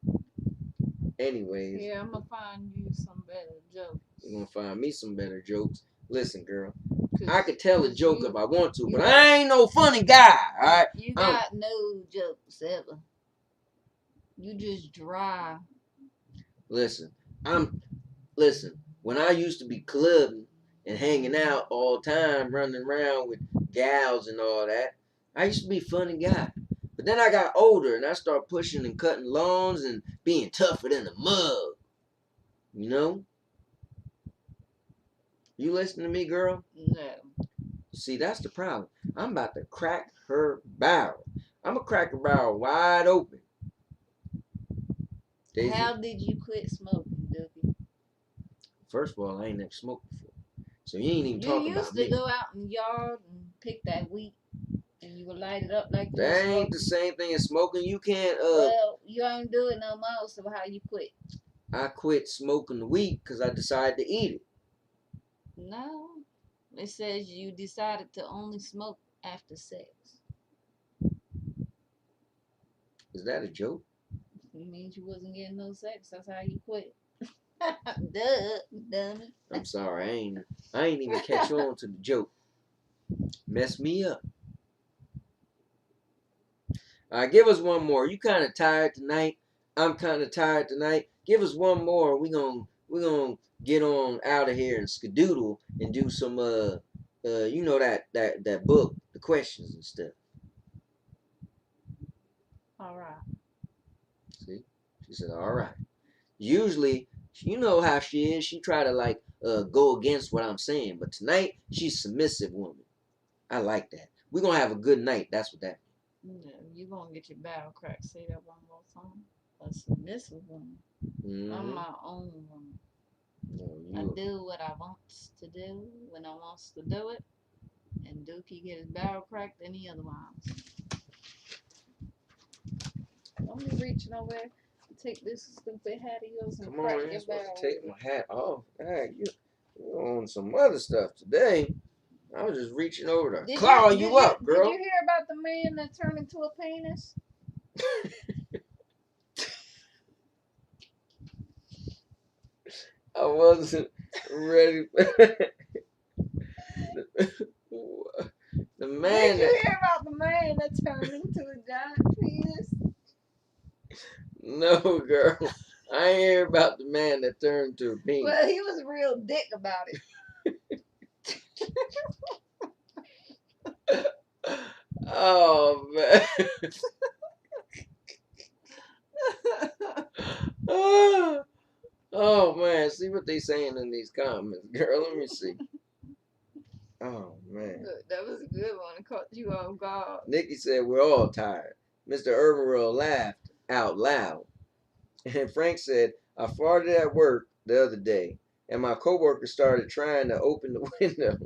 Anyways. Yeah, I'm gonna find you some better jokes. You're gonna find me some better jokes. Listen, girl, 'Cause- I could tell a 'cause joke you- if I want to, you but got- I ain't no funny guy, alright? You got no jokes ever. You just dry. Listen, when I used to be clubbing and hanging out all the time, running around with gals and all that, I used to be a funny guy. But then I got older and I started pushing and cutting lawns and being tougher than a mug. You know? You listen to me, girl? No. See, that's the problem. I'm about to crack her barrel. I'm going to crack her barrel wide open. Daisy, How did you quit smoking, Dookie? first of all, I ain't never smoked before. So you ain't even You talking used about to me. go out in the yard and pick that wheat, and you would light it up like you That was ain't the smoking. same thing as smoking. You can't, Well, you ain't doing no more, so how you quit? I quit smoking the weed because I decided to eat it. No. It says you decided to only smoke after sex. Is that a joke? It means you wasn't getting no sex. That's how you quit. Duh, dummy. I'm sorry. I ain't even catch on to the joke. Mess me up. All right, give us one more. You kind of tired tonight. I'm kind of tired tonight. Give us one more. We gonna get on out of here and skedoodle and do some you know that book, the questions and stuff. All right. See, she said, all right. Usually, you know how she is. She try to like go against what I'm saying, but tonight she's a submissive woman. I like that. We're gonna have a good night. That's what that means. Yeah, you gonna get your barrel cracked. Say that one more time. A submissive woman. Mm-hmm. I'm my own woman. No, I do what I wants to do when I wants to do it. And Dookie get his barrel cracked any otherwise. Don't be reaching over there and take this stupid hat of yours and come crack on, your you're supposed barrel. to take my hat off. Hey, you on some other stuff today. I was just reaching over to claw you up, girl. Did you hear about the man that turned into a penis? I wasn't ready. The man. Did you hear about the man that turned into a giant penis? No, girl. I ain't hear about the man that turned to a penis. Well, he was a real dick about it. Oh, man. Oh, man. See what they saying in these comments, girl. Let me see. Oh, man. Look, that was a good one. It caught you off guard. Nikki said we're all tired. Mr. Irvin laughed out loud. And Frank said, I farted at work the other day, and my coworker started trying to open the window.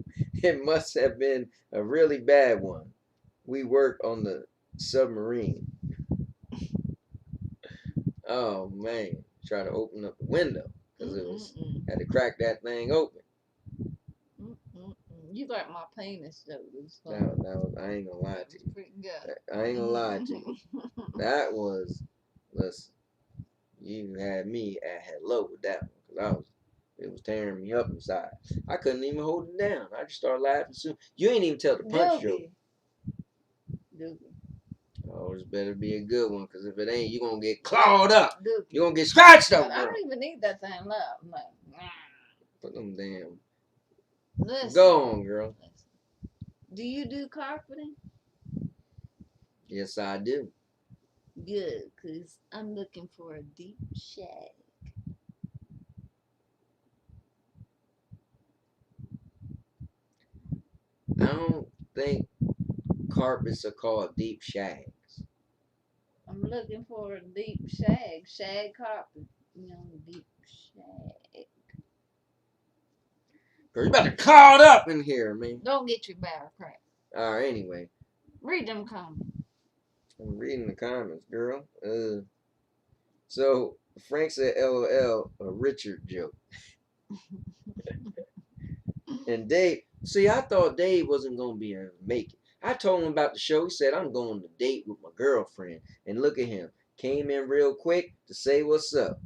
It must have been a really bad one. We work on the submarine. Oh, man. Try to open up the window because it was had to crack that thing open. You like my penis, though. That was, I ain't gonna lie to you. Pretty good. I ain't gonna lie to you. That was, listen, you had me at hello with that one because it was tearing me up inside. I couldn't even hold it down. I just started laughing soon. You ain't even tell the punch joke. Dookie. Oh, this better be a good one because if it ain't, you're gonna get clawed up. Dookie. You're gonna get scratched up. I don't even need that thing love. I'm like, Put them damn. listen. Go on, girl. Listen. Do you do carpeting? Yes, I do. Good, because I'm looking for a deep shag. I don't think carpets are called deep shags. I'm looking for a deep shag. Shag carpet. You know, deep shag. Girl, you about to caught up in here, man. Don't get your barrel cracked. Alright, anyway. Read them comments. I'm reading the comments, girl. So Frank said LOL, a Richard joke. And Dave, see, I thought Dave wasn't gonna be able to make it. I told him about the show. He said, I'm going to date with my girlfriend. And look at him. Came in real quick to say what's up.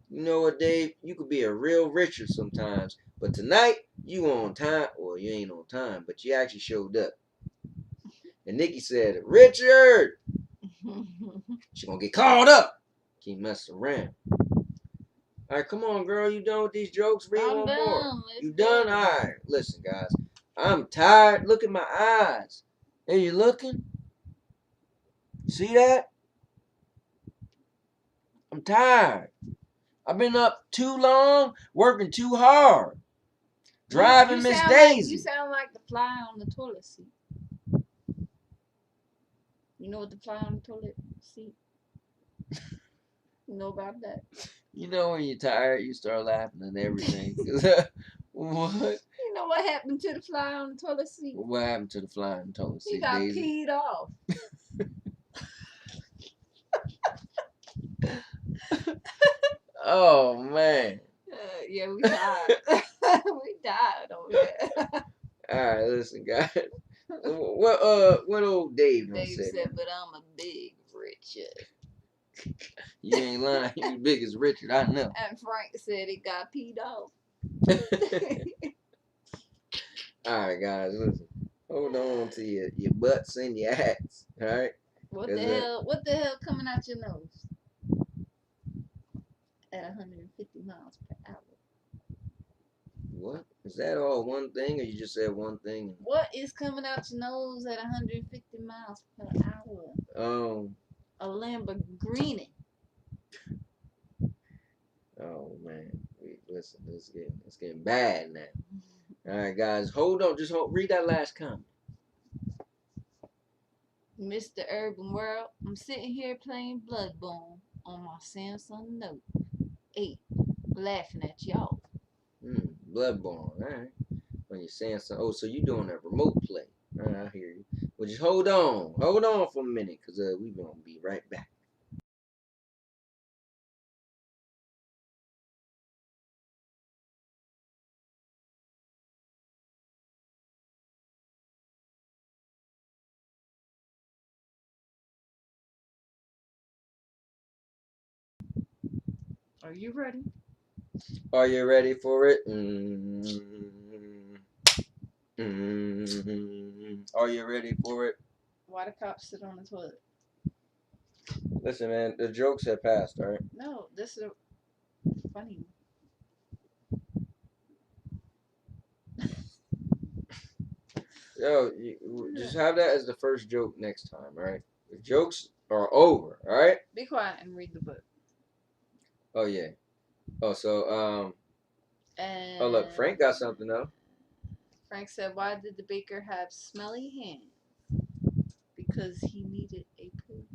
You know what, Dave? You could be a real Richard sometimes. But tonight, you on time. Well, you ain't on time, but you actually showed up. And Nikki said, Richard! She gonna get called up. Keep messing around. All right, come on, girl. You done with these jokes? Read I'm one done. more. Let's You done? go. All right. Listen, guys. I'm tired. Look at my eyes. Are you looking? See that? I'm tired. I've been up too long, working too hard, driving Miss Daisy. You sound like the fly on the toilet seat. You know what the fly on the toilet seat? You know about that? You know when you're tired, you start laughing and everything. What? You know what happened to the fly on the toilet seat? What happened to the fly on the toilet seat, He got Daisy? peed off. Oh, man. Yeah, we died. We died over there. All right, listen, guys. What old Dave gonna Dave say? said, but I'm a big Richard. You ain't lying. You big as Richard, I know. And Frank said he got peed off. All right, guys, listen. Hold on to your butts and your hats. All right. What the hell? What the hell coming out your nose? At 150 miles per hour. What? Is that all one thing, or you just said one thing? What is coming out your nose at 150 miles per hour? A Lamborghini. Oh man. Listen, it's getting bad now. All right, guys, hold on. Just read that last comment. Mr. Urban World, I'm sitting here playing Bloodborne on my Samsung Note 8, laughing at y'all. Bloodborne, all right. When you're saying something, so you doing a remote play. All right, I hear you. Well, just hold on for a minute, because we gonna be right back. Are you ready? Are you ready for it? Are you ready for it? Why the cops sit on the toilet? Listen, man, the jokes have passed, all right? No, this is a funny one. Yo, just have that as the first joke next time, all right? The jokes are over, all right? Be quiet and read the book. Oh, yeah. Oh, so, And oh, look, Frank got something, though. Frank said, why did the baker have smelly hands? Because he needed a poo.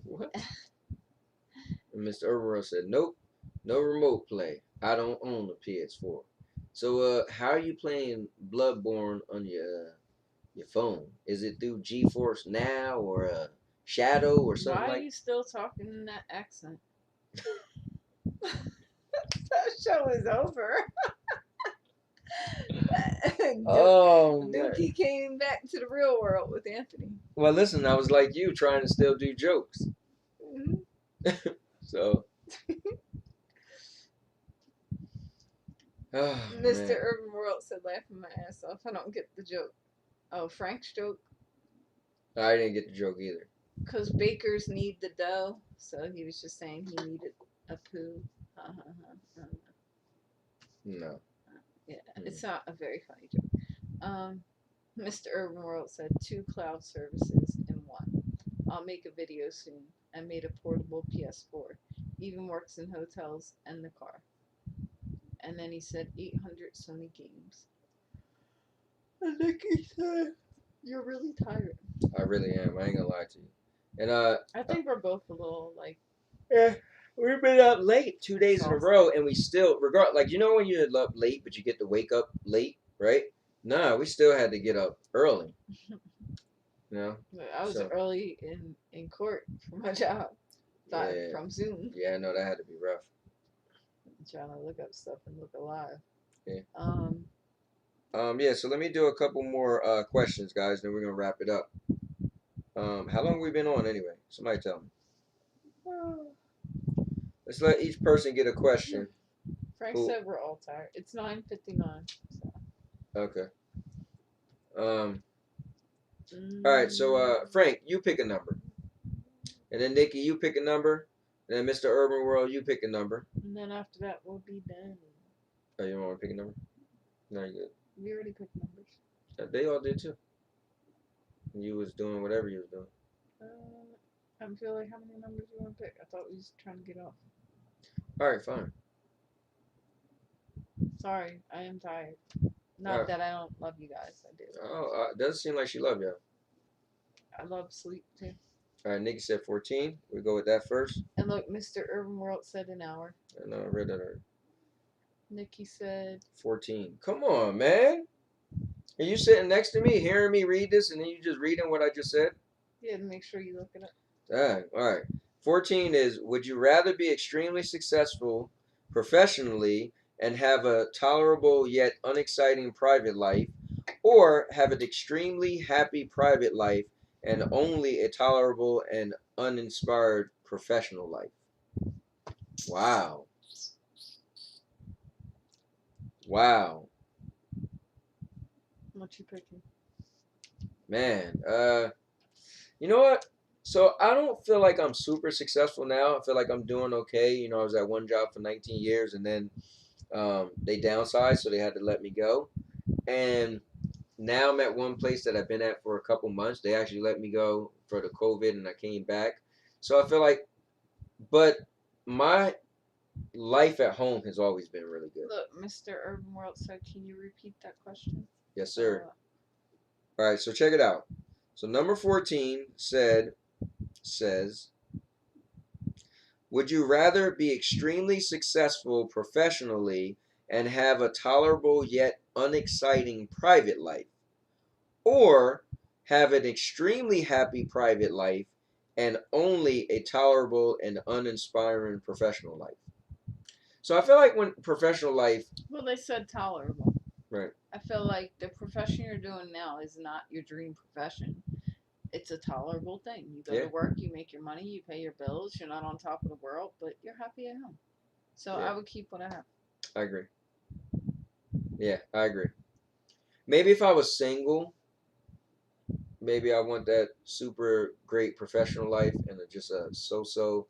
What? And Mr. Overall said, nope, no remote play. I don't own a PS4. So, how are you playing Bloodborne on your phone? Is it through GeForce Now or Shadow or something Why like? are you still talking in that accent? That show is over. Oh, man. Dookie came back to the real world with Anthony. Well, listen, I was like you, trying to still do jokes. Mm-hmm. So. Oh, Mr. man. Urban World said, laughing my ass off. I don't get the joke. Oh, Frank's joke? I didn't get the joke either. Because bakers need the dough. So he was just saying he needed a poo. No. Yeah, it's not a very funny joke. Mr. Urban World said 2 cloud services in 1. I'll make a video soon. I made a portable PS4. Even works in hotels and the car. And then he said 800 Sony games. And Nikki said, you're really tired. I really am. I ain't gonna lie to you. And I think we're both a little like. yeah, We've been up late 2 days in a Awesome. row, and we still like when you're up late, but you get to wake up late, right? Nah, we still had to get up early. You know? I was So- early in court for my job. Yeah. From Zoom. Yeah, I know that had to be rough. Trying to look up stuff and look alive. Yeah. Yeah, so let me do a couple more questions, guys, then we're gonna wrap it up. How long have we been on anyway? Somebody tell me. Let's let each person get a question. Frank Cool. said we're all tired. It's 9:59. So. Okay. All right, so Frank, you pick a number. And then Nikki, you pick a number. And then Mr. Urban World, you pick a number. And then after that, we'll be done. Oh, you don't want to pick a number? No, you're good. We already picked numbers. They all did too. You was doing whatever you was doing. I feel like how many numbers you want to pick? I thought we was trying to get off. All right, fine. Sorry, I am tired. Not Alright. that I don't love you guys. I do. Oh, doesn't seem like she loved you. I love sleep too. All right, Nikki said 14. We go with that first. And look, Mr. Urban World said an hour. I know, I read that already. Nikki said 14. Come on, man. Are you sitting next to me, hearing me read this, and then you just reading what I just said? yeah, make sure you look it up. Dang. All right. 14 is, would you rather be extremely successful professionally and have a tolerable yet unexciting private life, or have an extremely happy private life and only a tolerable and uninspired professional life? Wow. Wow. What you picking? Man, you know what? So I don't feel like I'm super successful now. I feel like I'm doing okay. You know, I was at one job for 19 years, and then they downsized, so they had to let me go. And now I'm at one place that I've been at for a couple months. They actually let me go for the COVID, and I came back. So I feel like, but my life at home has always been really good. Look, Mr. Urban World said, can you repeat that question? Yes, sir. All right, so check it out. So number 14 says, would you rather be extremely successful professionally and have a tolerable yet unexciting private life, or have an extremely happy private life and only a tolerable and uninspiring professional life? So I feel like when professional life, Well, they said tolerable. right? I feel like the profession you're doing now is not your dream profession. It's a tolerable thing. You go Yeah. to work, you make your money, you pay your bills, you're not on top of the world, but you're happy at home. So Yeah. I would keep what I have. I agree. Yeah, I agree. Maybe if I was single, maybe I want that super great professional life and just a so-so.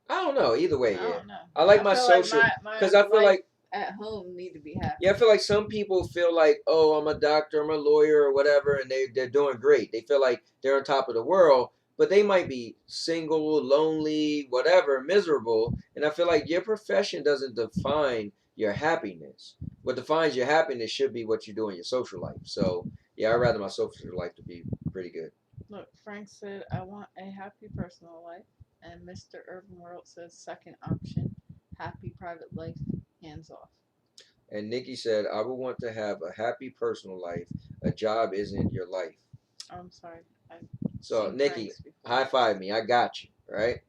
I don't know. Either way, I yeah. don't know. I like my feel social, my because I feel life like, at home need to be happy. yeah, I feel like some people feel like, oh, I'm a doctor, I'm a lawyer, or whatever, and they're doing great. They feel like they're on top of the world, but they might be single, lonely, whatever, miserable. And I feel like your profession doesn't define your happiness. What defines your happiness should be what you do in your social life. So, yeah, I'd rather my social life to be pretty good. Look, Frank said, I want a happy personal life. And Mr. Urban World says, second option, happy private life, hands off. And Nikki said, I would want to have a happy personal life. A job isn't your life. I'm sorry. So, seen Nikki, Frank's before. high five me. I got you, right?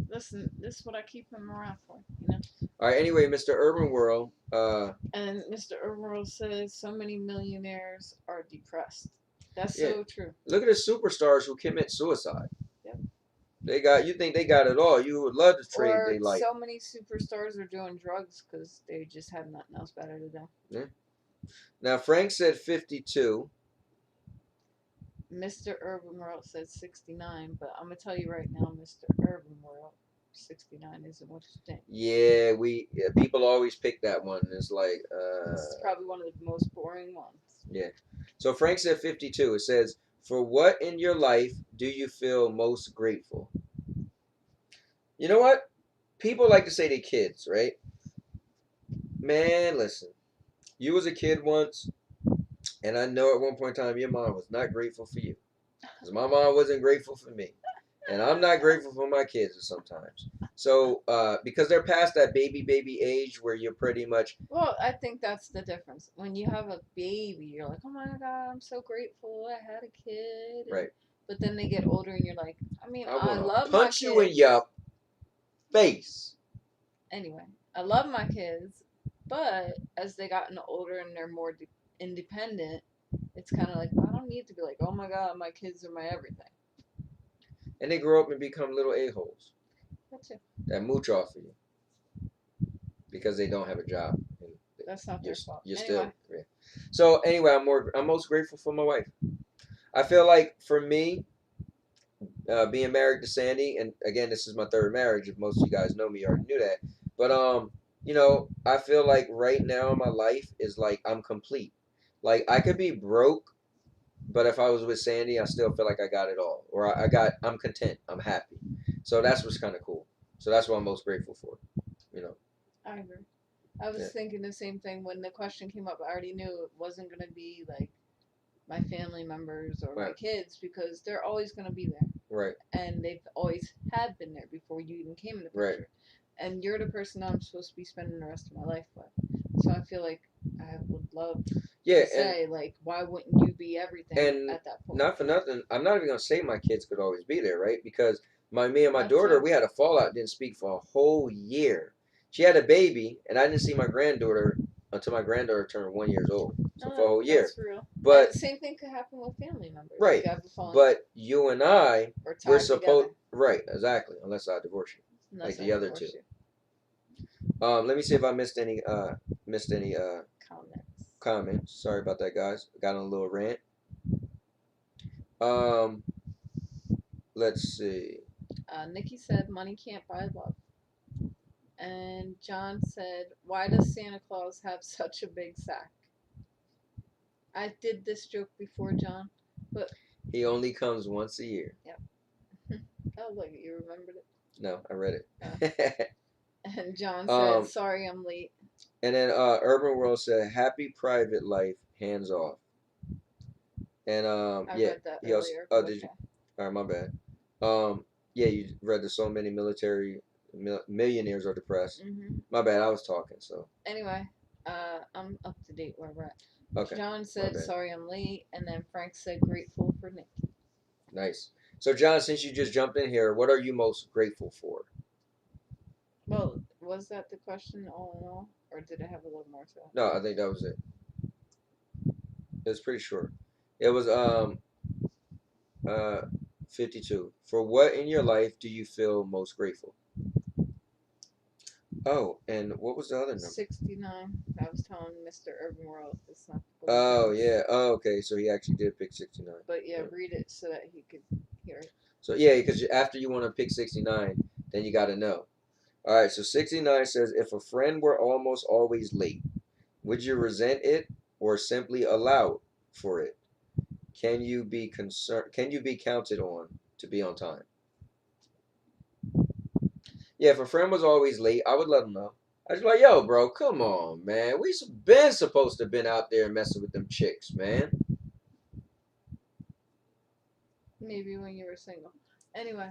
Listen, this is what I keep him around for, you know? All right, anyway, Mr. Urban World. And Mr. Urban World says so many millionaires are depressed. That's so true. Look at the superstars who commit suicide. Yep. You think they got it all. You would love to trade Or their life. so many superstars are doing drugs because they just have nothing else better to do. Yeah. Now, Frank said 52. Mr. Urban World said 69, but I'm going to tell you right now, Mr. Urban World, 69 isn't what you think. Yeah, people always pick that one. It's like, This is probably one of the most boring ones. yeah. So Frank said 52. It says, for what in your life do you feel most grateful? You know what? People like to say they kids, right? Man, listen. You was a kid once, and I know at one point in time your mom was not grateful for you. Because my mom wasn't grateful for me. And I'm not grateful for my kids sometimes. So, because they're past that baby age where you're pretty much Well, I think that's the difference. When you have a baby, you're like, oh my God, I'm so grateful I had a kid. right. But then they get older and you're like, I mean, I I want love to my punch you in kids. your face. Anyway, I love my kids, but as they gotten older and they're more independent, it's kind of like, well, I don't need to be like, oh my God, my kids are my everything. And they grow up and become little a-holes That's it. that mooch off of you because they don't have a job. And That's not their fault. You're Anyway. still. Yeah. So anyway, I'm most grateful for my wife. I feel like for me, being married to Sandy, and again, this is my third marriage. If most of you guys know me, you already knew that. But you know, I feel like right now in my life is like I'm complete. Like I could be broke, but if I was with Sandy, I still feel like I got it all, or I'm content, I'm happy. So that's what's kind of cool. So that's what I'm most grateful for. You know. I agree. I was thinking the same thing when the question came up. I already knew it wasn't going to be like my family members or my kids because they're always going to be there. Right. And they've always had been there before you even came in the picture. Right. And you're the person I'm supposed to be spending the rest of my life with. So I feel like I would love to say, like, why wouldn't you be everything at that point? Not for nothing, I'm not even going to say my kids could always be there, right? Because me and my That's daughter, it. we had a fallout, didn't speak for a whole year. She had a baby, and I didn't see my granddaughter until my granddaughter turned 1 year old. So for a whole year. That's real. But and the same thing could happen with family members. right. But you and I, we're supposed right, exactly, unless I divorce you, like the other two. Let me see if I missed any comments. Sorry about that, guys. Got on a little rant. Let's see. Nikki said, "Money can't buy love." And John said, "Why does Santa Claus have such a big sack?" I did this joke before, John, but he only comes once a year. Yep. Oh, look, you remembered it. No, I read it. Oh. And John said, "Sorry, I'm late." And then Urban World said, "Happy private life, hands off." And I read that he also, earlier. oh, did you? All right, my bad. Yeah, you read that so many millionaires are depressed. Mm-hmm. My bad, I was talking. So anyway, I'm up to date where we're at. Okay. John said, "Sorry, I'm late," and then Frank said, "Grateful for Nick." Nice. So John, since you just jumped in here, what are you most grateful for? Well, was that the question all in all, or did it have a little more to it? No, I think that was it. It was pretty short. It was 52. For what in your life do you feel most grateful? Oh, and what was the other number? 69. I was telling Mr. Urban World it's not. Oh yeah. Oh, okay. So he actually did pick 69. But yeah, read it so that he could hear it. So yeah, because after you want to pick 69, then you got to know. All right. So 69 says, if a friend were almost always late, would you resent it or simply allow for it? Can you be counted on to be on time? Yeah, if a friend was always late, I would let them know. I'd be like, yo, bro, come on, man. We been supposed to have been out there messing with them chicks, man. Maybe when you were single. Anyway.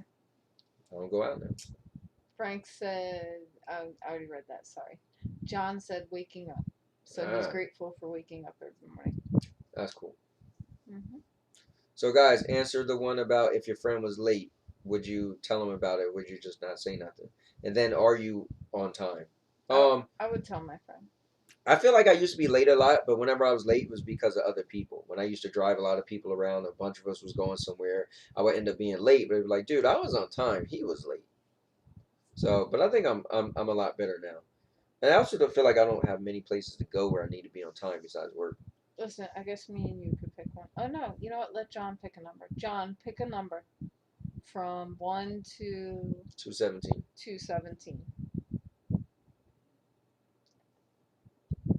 I don't go out now. Frank said, I already read that, sorry. John said waking up. So he's grateful for waking up every morning. That's cool. Mm-hmm. So, guys, answer the one about if your friend was late. Would you tell them about it? Would you just not say nothing? And then, are you on time? I would tell my friend. I feel like I used to be late a lot, but whenever I was late, it was because of other people. When I used to drive a lot of people around, a bunch of us was going somewhere, I would end up being late. But it was like, dude, I was on time. He was late. So, but I think I'm a lot better now. And I also don't feel like I don't have many places to go where I need to be on time besides work. Listen, I guess me and you could pick one. Oh no, you know what? Let John pick a number. John, pick a number from 1 to 217. 217.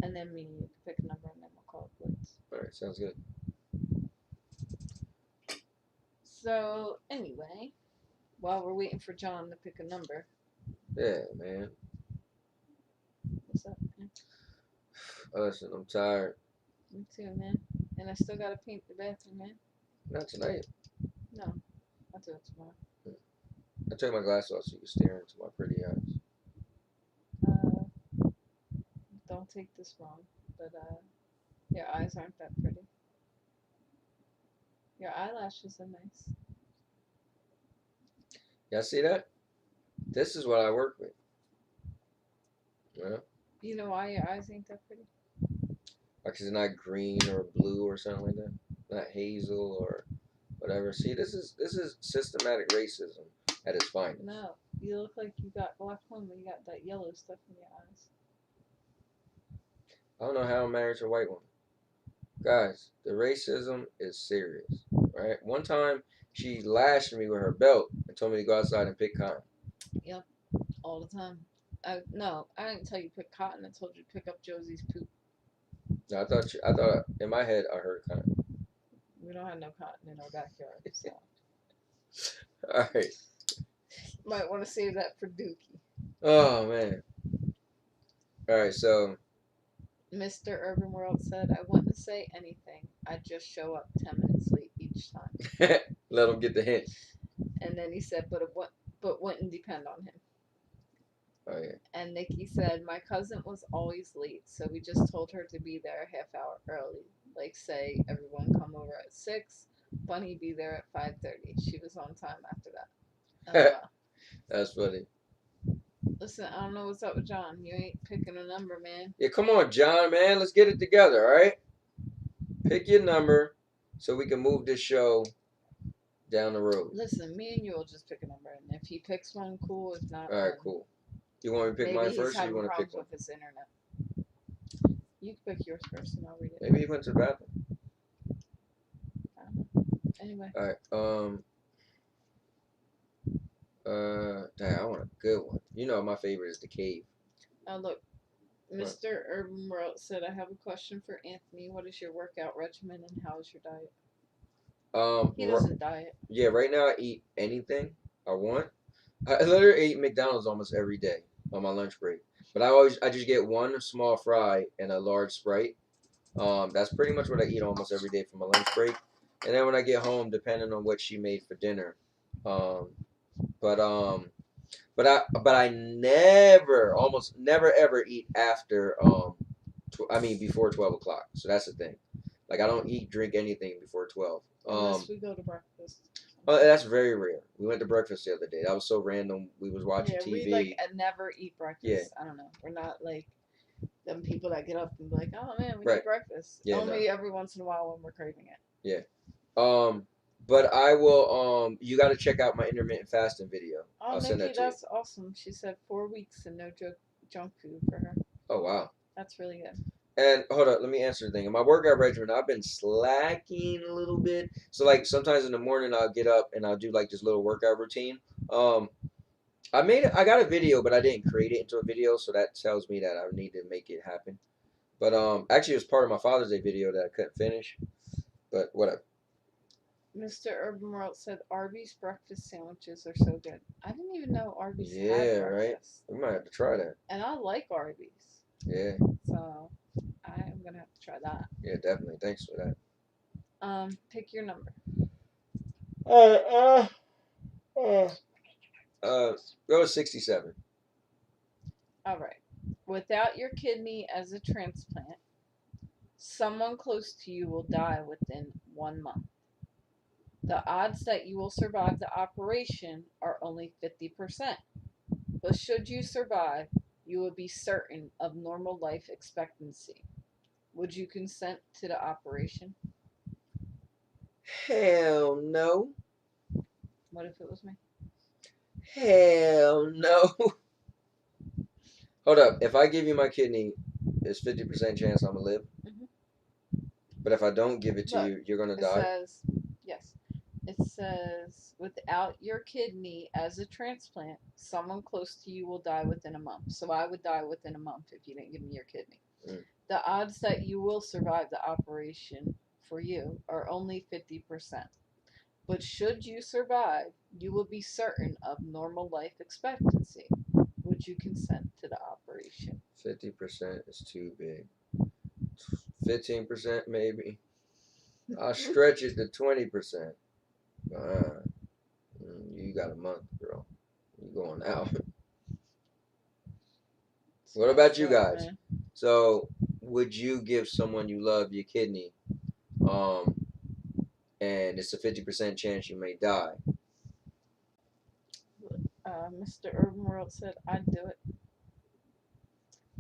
And then me and you can pick a number and then we'll call it quits. Alright, sounds good. So, anyway, while we're waiting for John to pick a number. Yeah, man. What's up, man? Listen, I'm tired. Me too, man. And I still gotta paint the bathroom, man. Not tonight. No, I'll do it tomorrow. I took my glasses off so you can stare into my pretty eyes. Don't take this wrong, but your eyes aren't that pretty. Your eyelashes are nice. Y'all see that? This is what I work with. Well, You know why your eyes ain't that pretty? like it's not green or blue or something like that. Not hazel or whatever. See, this is systematic racism at its finest. No, you look like you got glaucoma. You got that yellow stuff in your eyes. I don't know how I'm married to a white woman. Guys, the racism is serious, right? One time, she lashed me with her belt and told me to go outside and pick cotton. Yep, all the time. No, I didn't tell you to pick cotton. I told you to pick up Josie's poop. No, I thought in my head I heard cotton. We don't have no cotton in our backyard, so All right. might want to save that for Dookie. Oh man. All right, so Mr. Urban World said, I wouldn't say anything. I'd just show up 10 minutes late each time. let them get the hint. And then he said, but wouldn't depend on him. Oh yeah. And Nikki said, my cousin was always late, so we just told her to be there a half hour early. Like, say, everyone come over at 6, Bunny be there at 5:30. She was on time after that. That's funny. Listen, I don't know what's up with John. You ain't picking a number, man. Yeah, come on, John, man. Let's get it together, all right? Pick your number so we can move this show down the road. Listen, me and you will just pick a number, and if he picks one, cool. If not, All right, cool. You want me to pick maybe mine first, or you want to pick one? with his internet. You can pick yours first, and I'll read it. Maybe he went to the bathroom. Anyway. All right. Dang, I want a good one. You know, my favorite is the cave. Oh, look. Mr. Urban World said, I have a question for Anthony. What is your workout regimen, and how is your diet? He doesn't diet. Yeah, right now I eat anything I want. I literally eat McDonald's almost every day on my lunch break. But I just get one small fry and a large Sprite. That's pretty much what I eat almost every day for my lunch break. And then when I get home, depending on what she made for dinner, but I never, almost never ever eat after before 12 o'clock. So that's the thing. Like I don't drink anything before 12. Unless we go to breakfast. Oh, that's very rare. We went to breakfast the other day. That was so random. We was watching TV. We like never eat breakfast. Yeah. I don't know. We're not like them people that get up and be like, oh man, we Right. need breakfast. Yeah, Only every once in a while when we're craving it. Yeah. But I will. You got to check out my intermittent fasting video. Oh, I'll send Nikki, that to you. that's awesome. She said 4 weeks and no junk food for her. Oh wow. That's really good. And hold up, let me answer the thing. In my workout regimen, I've been slacking a little bit. So like sometimes in the morning I'll get up and I'll do like this little workout routine. I got a video, but I didn't create it into a video, so that tells me that I need to make it happen. But actually it was part of my Father's Day video that I couldn't finish. But whatever. Mr. Urban World said Arby's breakfast sandwiches are so good. I didn't even know Arby's had breakfast. Right? We might have to try that. And I like Arby's. Yeah. So I am gonna have to try that. Yeah, definitely. Thanks for that. Pick your number. Go to 67. All right. Without your kidney as a transplant, someone close to you will die within 1 month. The odds that you will survive the operation are only 50%. But should you survive, you will be certain of normal life expectancy. Would you consent to the operation? Hell no. What if it was me? Hell no. Hold up. If I give you my kidney, there's 50% chance I'm going to live. Mm-hmm. But if I don't give it to you, you're going to die? It says, without your kidney as a transplant, someone close to you will die within a month. So I would die within a month if you didn't give me your kidney. Mm. The odds that you will survive the operation for you are only 50%. But should you survive, you will be certain of normal life expectancy. Would you consent to the operation? 50% is too big. 15% maybe. I'll stretch it to 20%. You got a month, girl. You going out. What about you guys? Man. So, would you give someone you love your kidney, and it's a 50% chance you may die? Mr. Urban World said I'd do it.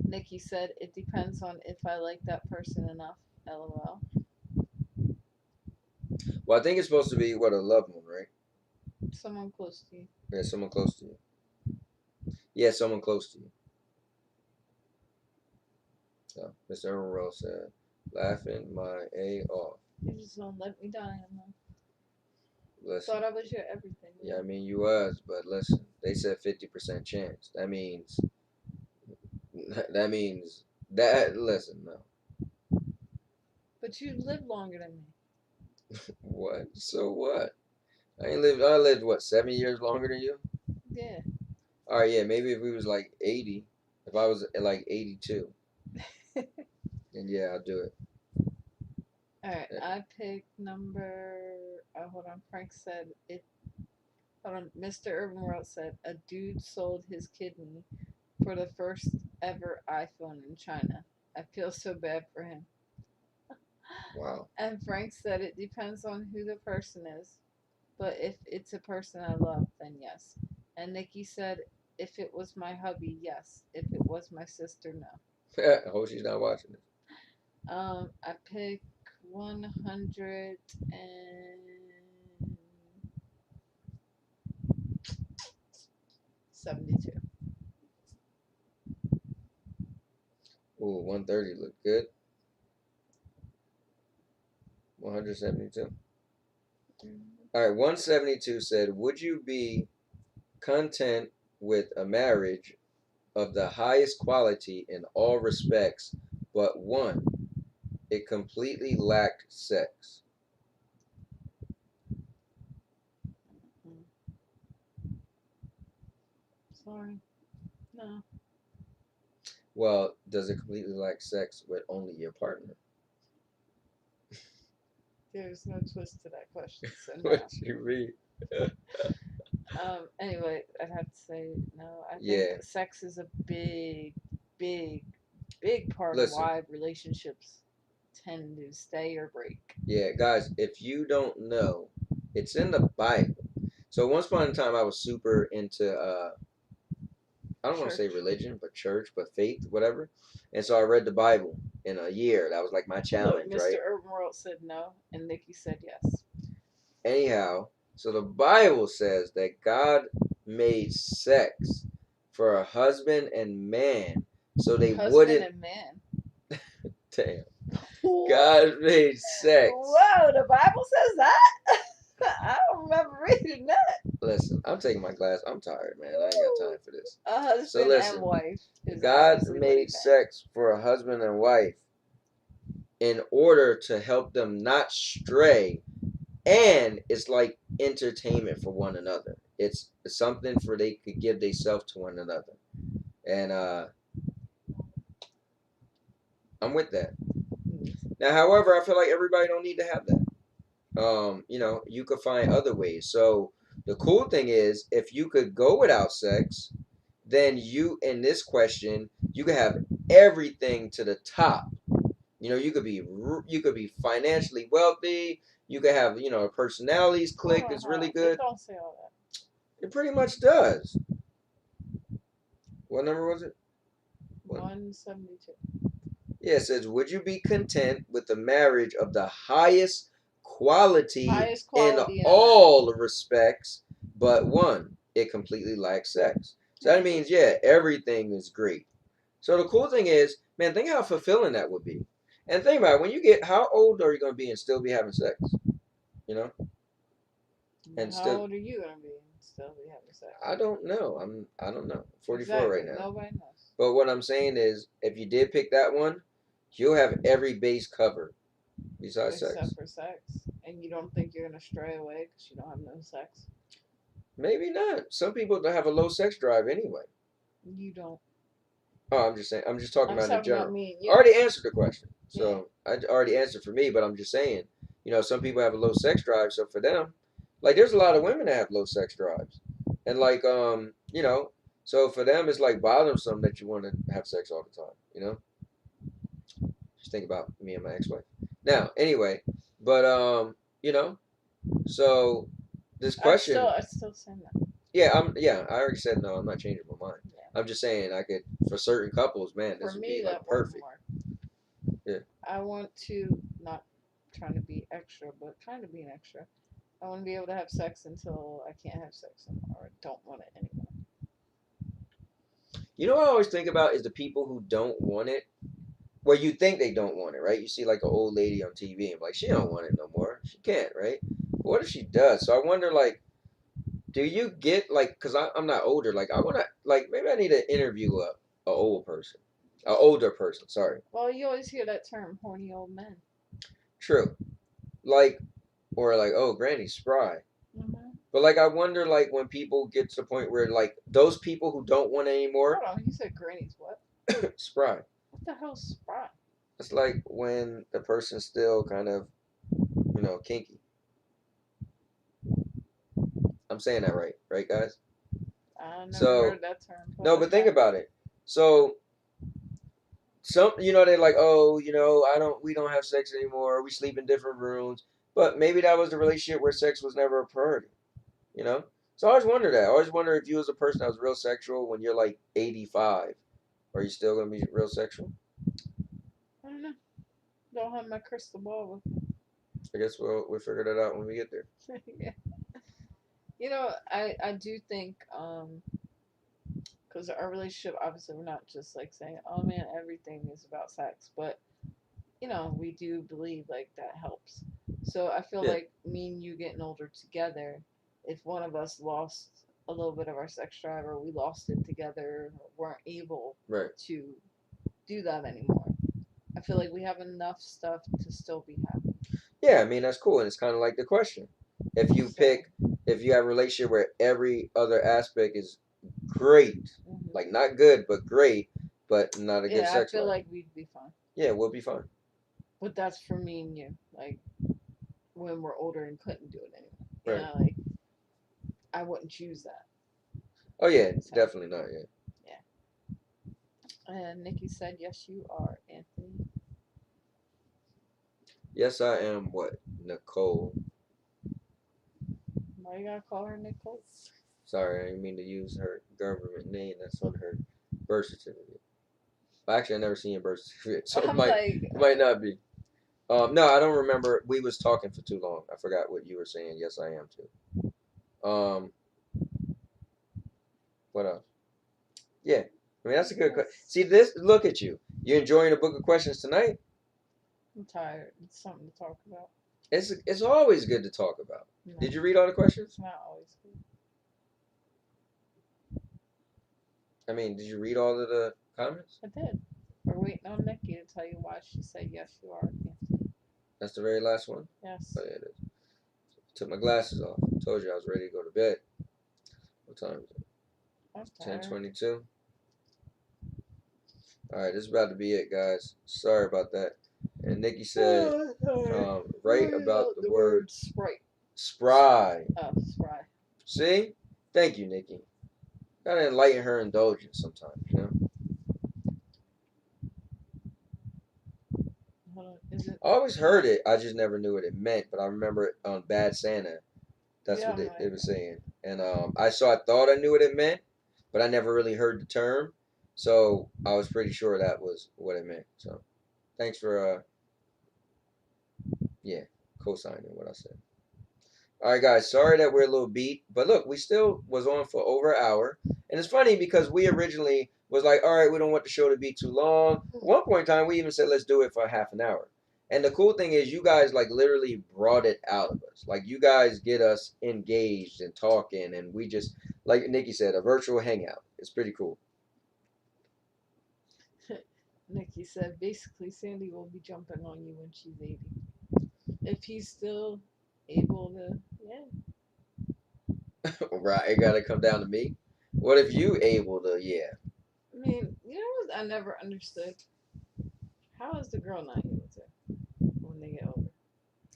Nikki said it depends on if I like that person enough. LOL. Well, I think it's supposed to be what, a loved one, right? Someone close to you. Yeah, someone close to you. Yeah, someone close to you. So, Mr. Urban World said, laughing my A off. You just don't let me die. Listen. Thought I was your everything. Yeah, I mean, you was, but listen, they said 50% chance. That means, listen, no. But you live longer than me. What? So what? I lived, what, 7 years longer than you? Yeah. Alright, yeah, maybe if we was like 80, if I was at like 82, then yeah, I'll do it. Alright, I picked number, hold on, Frank said it, hold on, Mr. Urban World said a dude sold his kidney for the first ever iPhone in China. I feel so bad for him. Wow. And Frank said it depends on who the person is, but if it's a person I love, then yes. And Nikki said if it was my hubby, yes. If it was my sister, no. I hope she's not watching it. I picked 172. Ooh, 130 looked good. 172. Alright, 172 said, would you be content with a marriage of the highest quality in all respects, but one, it completely lacked sex? Sorry. No. Well, does it completely lack sex with only your partner? There's no twist to that question, so no. What you mean? Anyway, I'd have to say no. I think Yeah. sex is a big part Listen. of why relationships tend to stay or break. Yeah, guys, if you don't know, it's in the Bible. So once upon a time, I was super into, I don't want to say religion, but church, but faith, whatever. And so I read the Bible in a year. That was like my challenge, Look, Mr. right? Urban World said no, and Nikki said yes. Anyhow, so the Bible says that God made sex for a husband and man, so they wouldn't. Husband and man. Damn. God made sex. Whoa, the Bible says that? I don't remember reading that. Listen, I'm taking my class. I'm tired, man. I ain't got time for this. A husband So listen, and wife. God made sex for a husband and wife in order to help them not stray, and it's like entertainment for one another. It's something for they could give themselves to one another, and I'm with that. Now, however, I feel like everybody don't need to have that. You know, you could find other ways. So the cool thing is, if you could go without sex, then you, in this question, you could have everything to the top. You know, you could be financially wealthy. You could have, you know, a personalities click is really good. It don't say all that. It pretty much does. What number was it? 172. Yeah, it says, would you be content with the marriage of the highest quality in all respects, but one, it completely lacks sex? So that means, yeah, everything is great. So the cool thing is, man, think how fulfilling that would be. And think about it, when you get, how old are you going to be and still be having sex? You know? And how old are you going to be and still be having sex? I don't know. I don't know. 44 right now. Nobody knows. But what I'm saying is, if you did pick that one, you'll have every base covered besides sex. Except for sex. And you don't think you're going to stray away because you don't have no sex? Maybe not. Some people don't have a low sex drive anyway. You don't. Oh, I'm just saying. I'm just talking about in general. Me, I already answered the question. So I already answered for me, but I'm just saying, you know, some people have a low sex drive. So for them, like there's a lot of women that have low sex drives. And like, you know, so for them, it's like bothersome that you want to have sex all the time, you know? Just think about me and my ex-wife. Now, anyway, but, you know, so this question, I still send that. yeah, I already said no, I'm not changing my mind. Yeah. I'm just saying I could, for certain couples, man, For this would me, be like that wouldn't perfect. work. Yeah. I want to, not trying to be extra, but kind of being extra. I want to be able to have sex until I can't have sex anymore, or don't want it anymore. You know what I always think about is the people who don't want it. Well, you think they don't want it, right? You see like an old lady on TV and like she don't want it no more. She can't, right? But what if she does? So I wonder, like, do you get like? Cause I'm not older. Like I want to, like maybe I need to interview a old person, a older person. Sorry. Well, you always hear that term, horny old men. True. Like, or like, oh, Granny's spry. Mm-hmm. But like I wonder, like when people get to the point where like those people who don't want it anymore, Hold on, you said granny's what? spry. What the hell's spry? It's like when the person's still kind of, you know, kinky. I'm saying that right, guys? I never So heard that term. no, but think about it. So some, you know, they're like, oh, you know, we don't have sex anymore. We sleep in different rooms. But maybe that was the relationship where sex was never a priority. You know. So I always wonder that. I always wonder if you was a person that was real sexual when you're like 85, are you still gonna be real sexual? I don't know. Don't have my crystal ball with me. I guess we'll figure that out when we get there. Yeah. You know, I do think, because our relationship, obviously, we're not just like saying, oh man, everything is about sex, but you know, we do believe like that helps. So I feel Yeah. like me and you getting older together, if one of us lost a little bit of our sex drive or we lost it together or weren't able Right. to do that anymore, I feel like we have enough stuff to still be happy. Yeah, I mean that's cool, and it's kind of like the question: if you have a relationship where every other aspect is great, like not good but great, but not a good Yeah, I sex feel life, like we'd be fine. yeah, we'll be fine. But that's for me and you. Like when we're older and couldn't do it anymore. You Right. know, like I wouldn't choose that. Oh yeah, So, definitely not. Yeah. and Nikki said, "Yes, you are, Anthony." Yes, I am. What? Nicole. Why you gotta call her Nicole? Sorry, I didn't mean to use her government name that's on her birth certificate. Actually, I never seen a birth certificate, so I'm like, it might not be. No, I don't remember. We was talking for too long. I forgot what you were saying. Yes, I am too. What else? Yeah, I mean that's a good question. See this? Look at you. You enjoying the book of questions tonight? I'm tired. It's something to talk about. It's always good to talk about. No, Did you read all the questions? it's not always good. I mean, did you read all of the comments? I did. We're waiting on Nikki to tell you why she said, "Yes, you are, Anthony." That's the very last one. Yes. Oh yeah, it is. Took my glasses off. Told you I was ready to go to bed. What time is it? I'm tired. 10:22. All right, this is about to be it, guys. Sorry about that. And Nikki said, write about the word sprite. spry. Oh, spry. See? Thank you, Nikki. Gotta enlighten her indulgence sometimes, you know? Hold on. Is it? I always heard it. I just never knew what it meant. But I remember it on Bad Santa. That's Yeah, what I'm like- it was saying. And I thought I knew what it meant, but I never really heard the term. So I was pretty sure that was what it meant. So thanks for co-signing what I said. All right, guys. Sorry that we're a little beat, but look, we still was on for over an hour, and it's funny because we originally was like, all right, we don't want the show to be too long. At one point in time, we even said let's do it for half an hour. And the cool thing is, you guys like literally brought it out of us. Like you guys get us engaged and talking, and we just, like Nikki said, a virtual hangout. It's pretty cool. Nikki said, basically, Sandy will be jumping on you when she's 80. If he's still able to, yeah. Right? It gotta come down to me. What if you able to? Yeah. I mean, you know what I never understood? How is the girl not able to when they get older?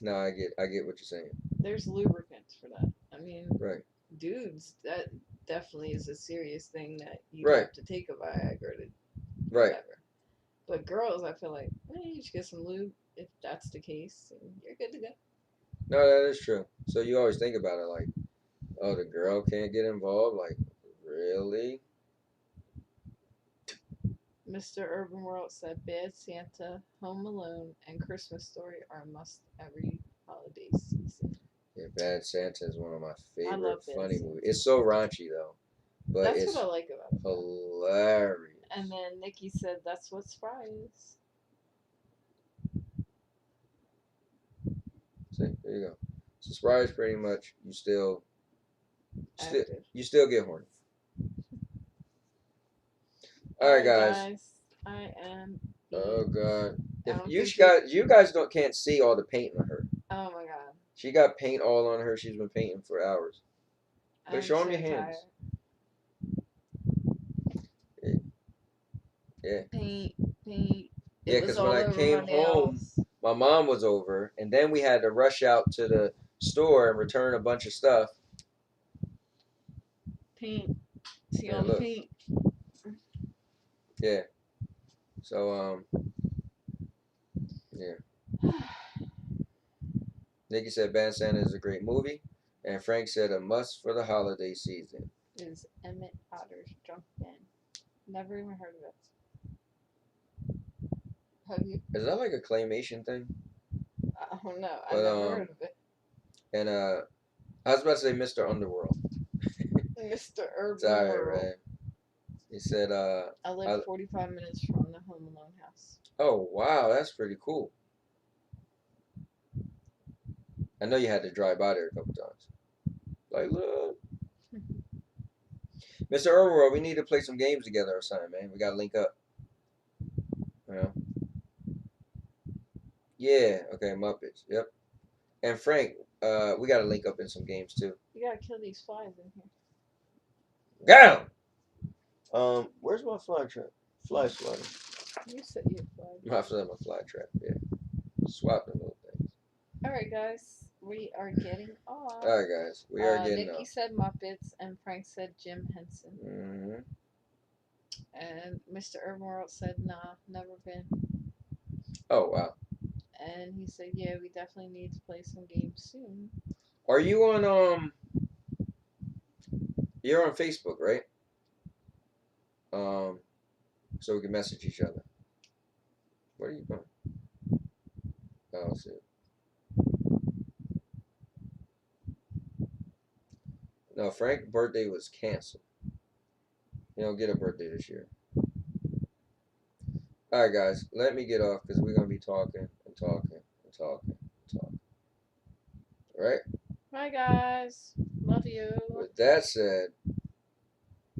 No, I get what you're saying. There's lubricants for that. I mean, Right. dudes, that definitely is a serious thing that you Right. have to take a Viagra to Right. whatever. But girls, I feel like, you just get some lube if that's the case, and you're good to go. No, that is true. So you always think about it like, oh, the girl can't get involved. Like, really? Mr. Urban World said Bad Santa, Home Alone, and Christmas Story are a must every holiday season. Yeah, Bad Santa is one of my favorite love Bad funny Santa. movies. It's so raunchy though, but That's it's what I like about it. hilarious. And then Nikki said that's what Spry is. See, there you go. So Sprite is pretty much you still Active. you still get horny. All right, guys. I am. Oh God. I If don't you think you guys can't see all the paint on her. Oh my god. She got paint all on her. She's been painting for hours. But I'm show so them your hands. Tired. Yeah. Paint. Yeah, because when I came home, my mom was over, and then we had to rush out to the store and return a bunch of stuff. Paint. See Yeah, all the look. paint. Yeah. So yeah. Nikki said Bad Santa is a great movie, and Frank said a must for the holiday season. Is Emmett Otter's Drunk Den. Never even heard of it. Have you? Is that like a claymation thing? I don't know. I But, never heard of it. And I was about to say Mr. Underworld. Mr. Urban Sorry, World. right? He said I live 45 minutes from the Home Alone house. Oh wow, that's pretty cool. I know you had to drive by there a couple times. Like, look. Mr. Overworld, we need to play some games together or something, man. We gotta link up. You know? Yeah, okay, Muppets. Yep. And Frank, we gotta link up in some games too. You gotta kill these flies in here. Go! Where's my fly trap? Fly swatter. You said you flies. My fly trap, yeah. Swapping little things. Alright, guys. We are getting off. Alright, guys. We are getting Nikki off. said Muppets, and Frank said Jim Henson. Mm-hmm. And Mr. Urban World said, nah, never been. Oh, wow. And he said, yeah, we definitely need to play some games soon. Are you on, you're on Facebook, right? So we can message each other. What are you doing? Oh, let's see. No, Frank's birthday was canceled. You don't get a birthday this year. Alright, guys. Let me get off because we're going to be talking and talking and talking and talking. Alright? Bye, guys. Love you. With that said,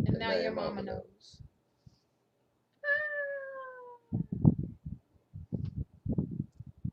And now your mama knows.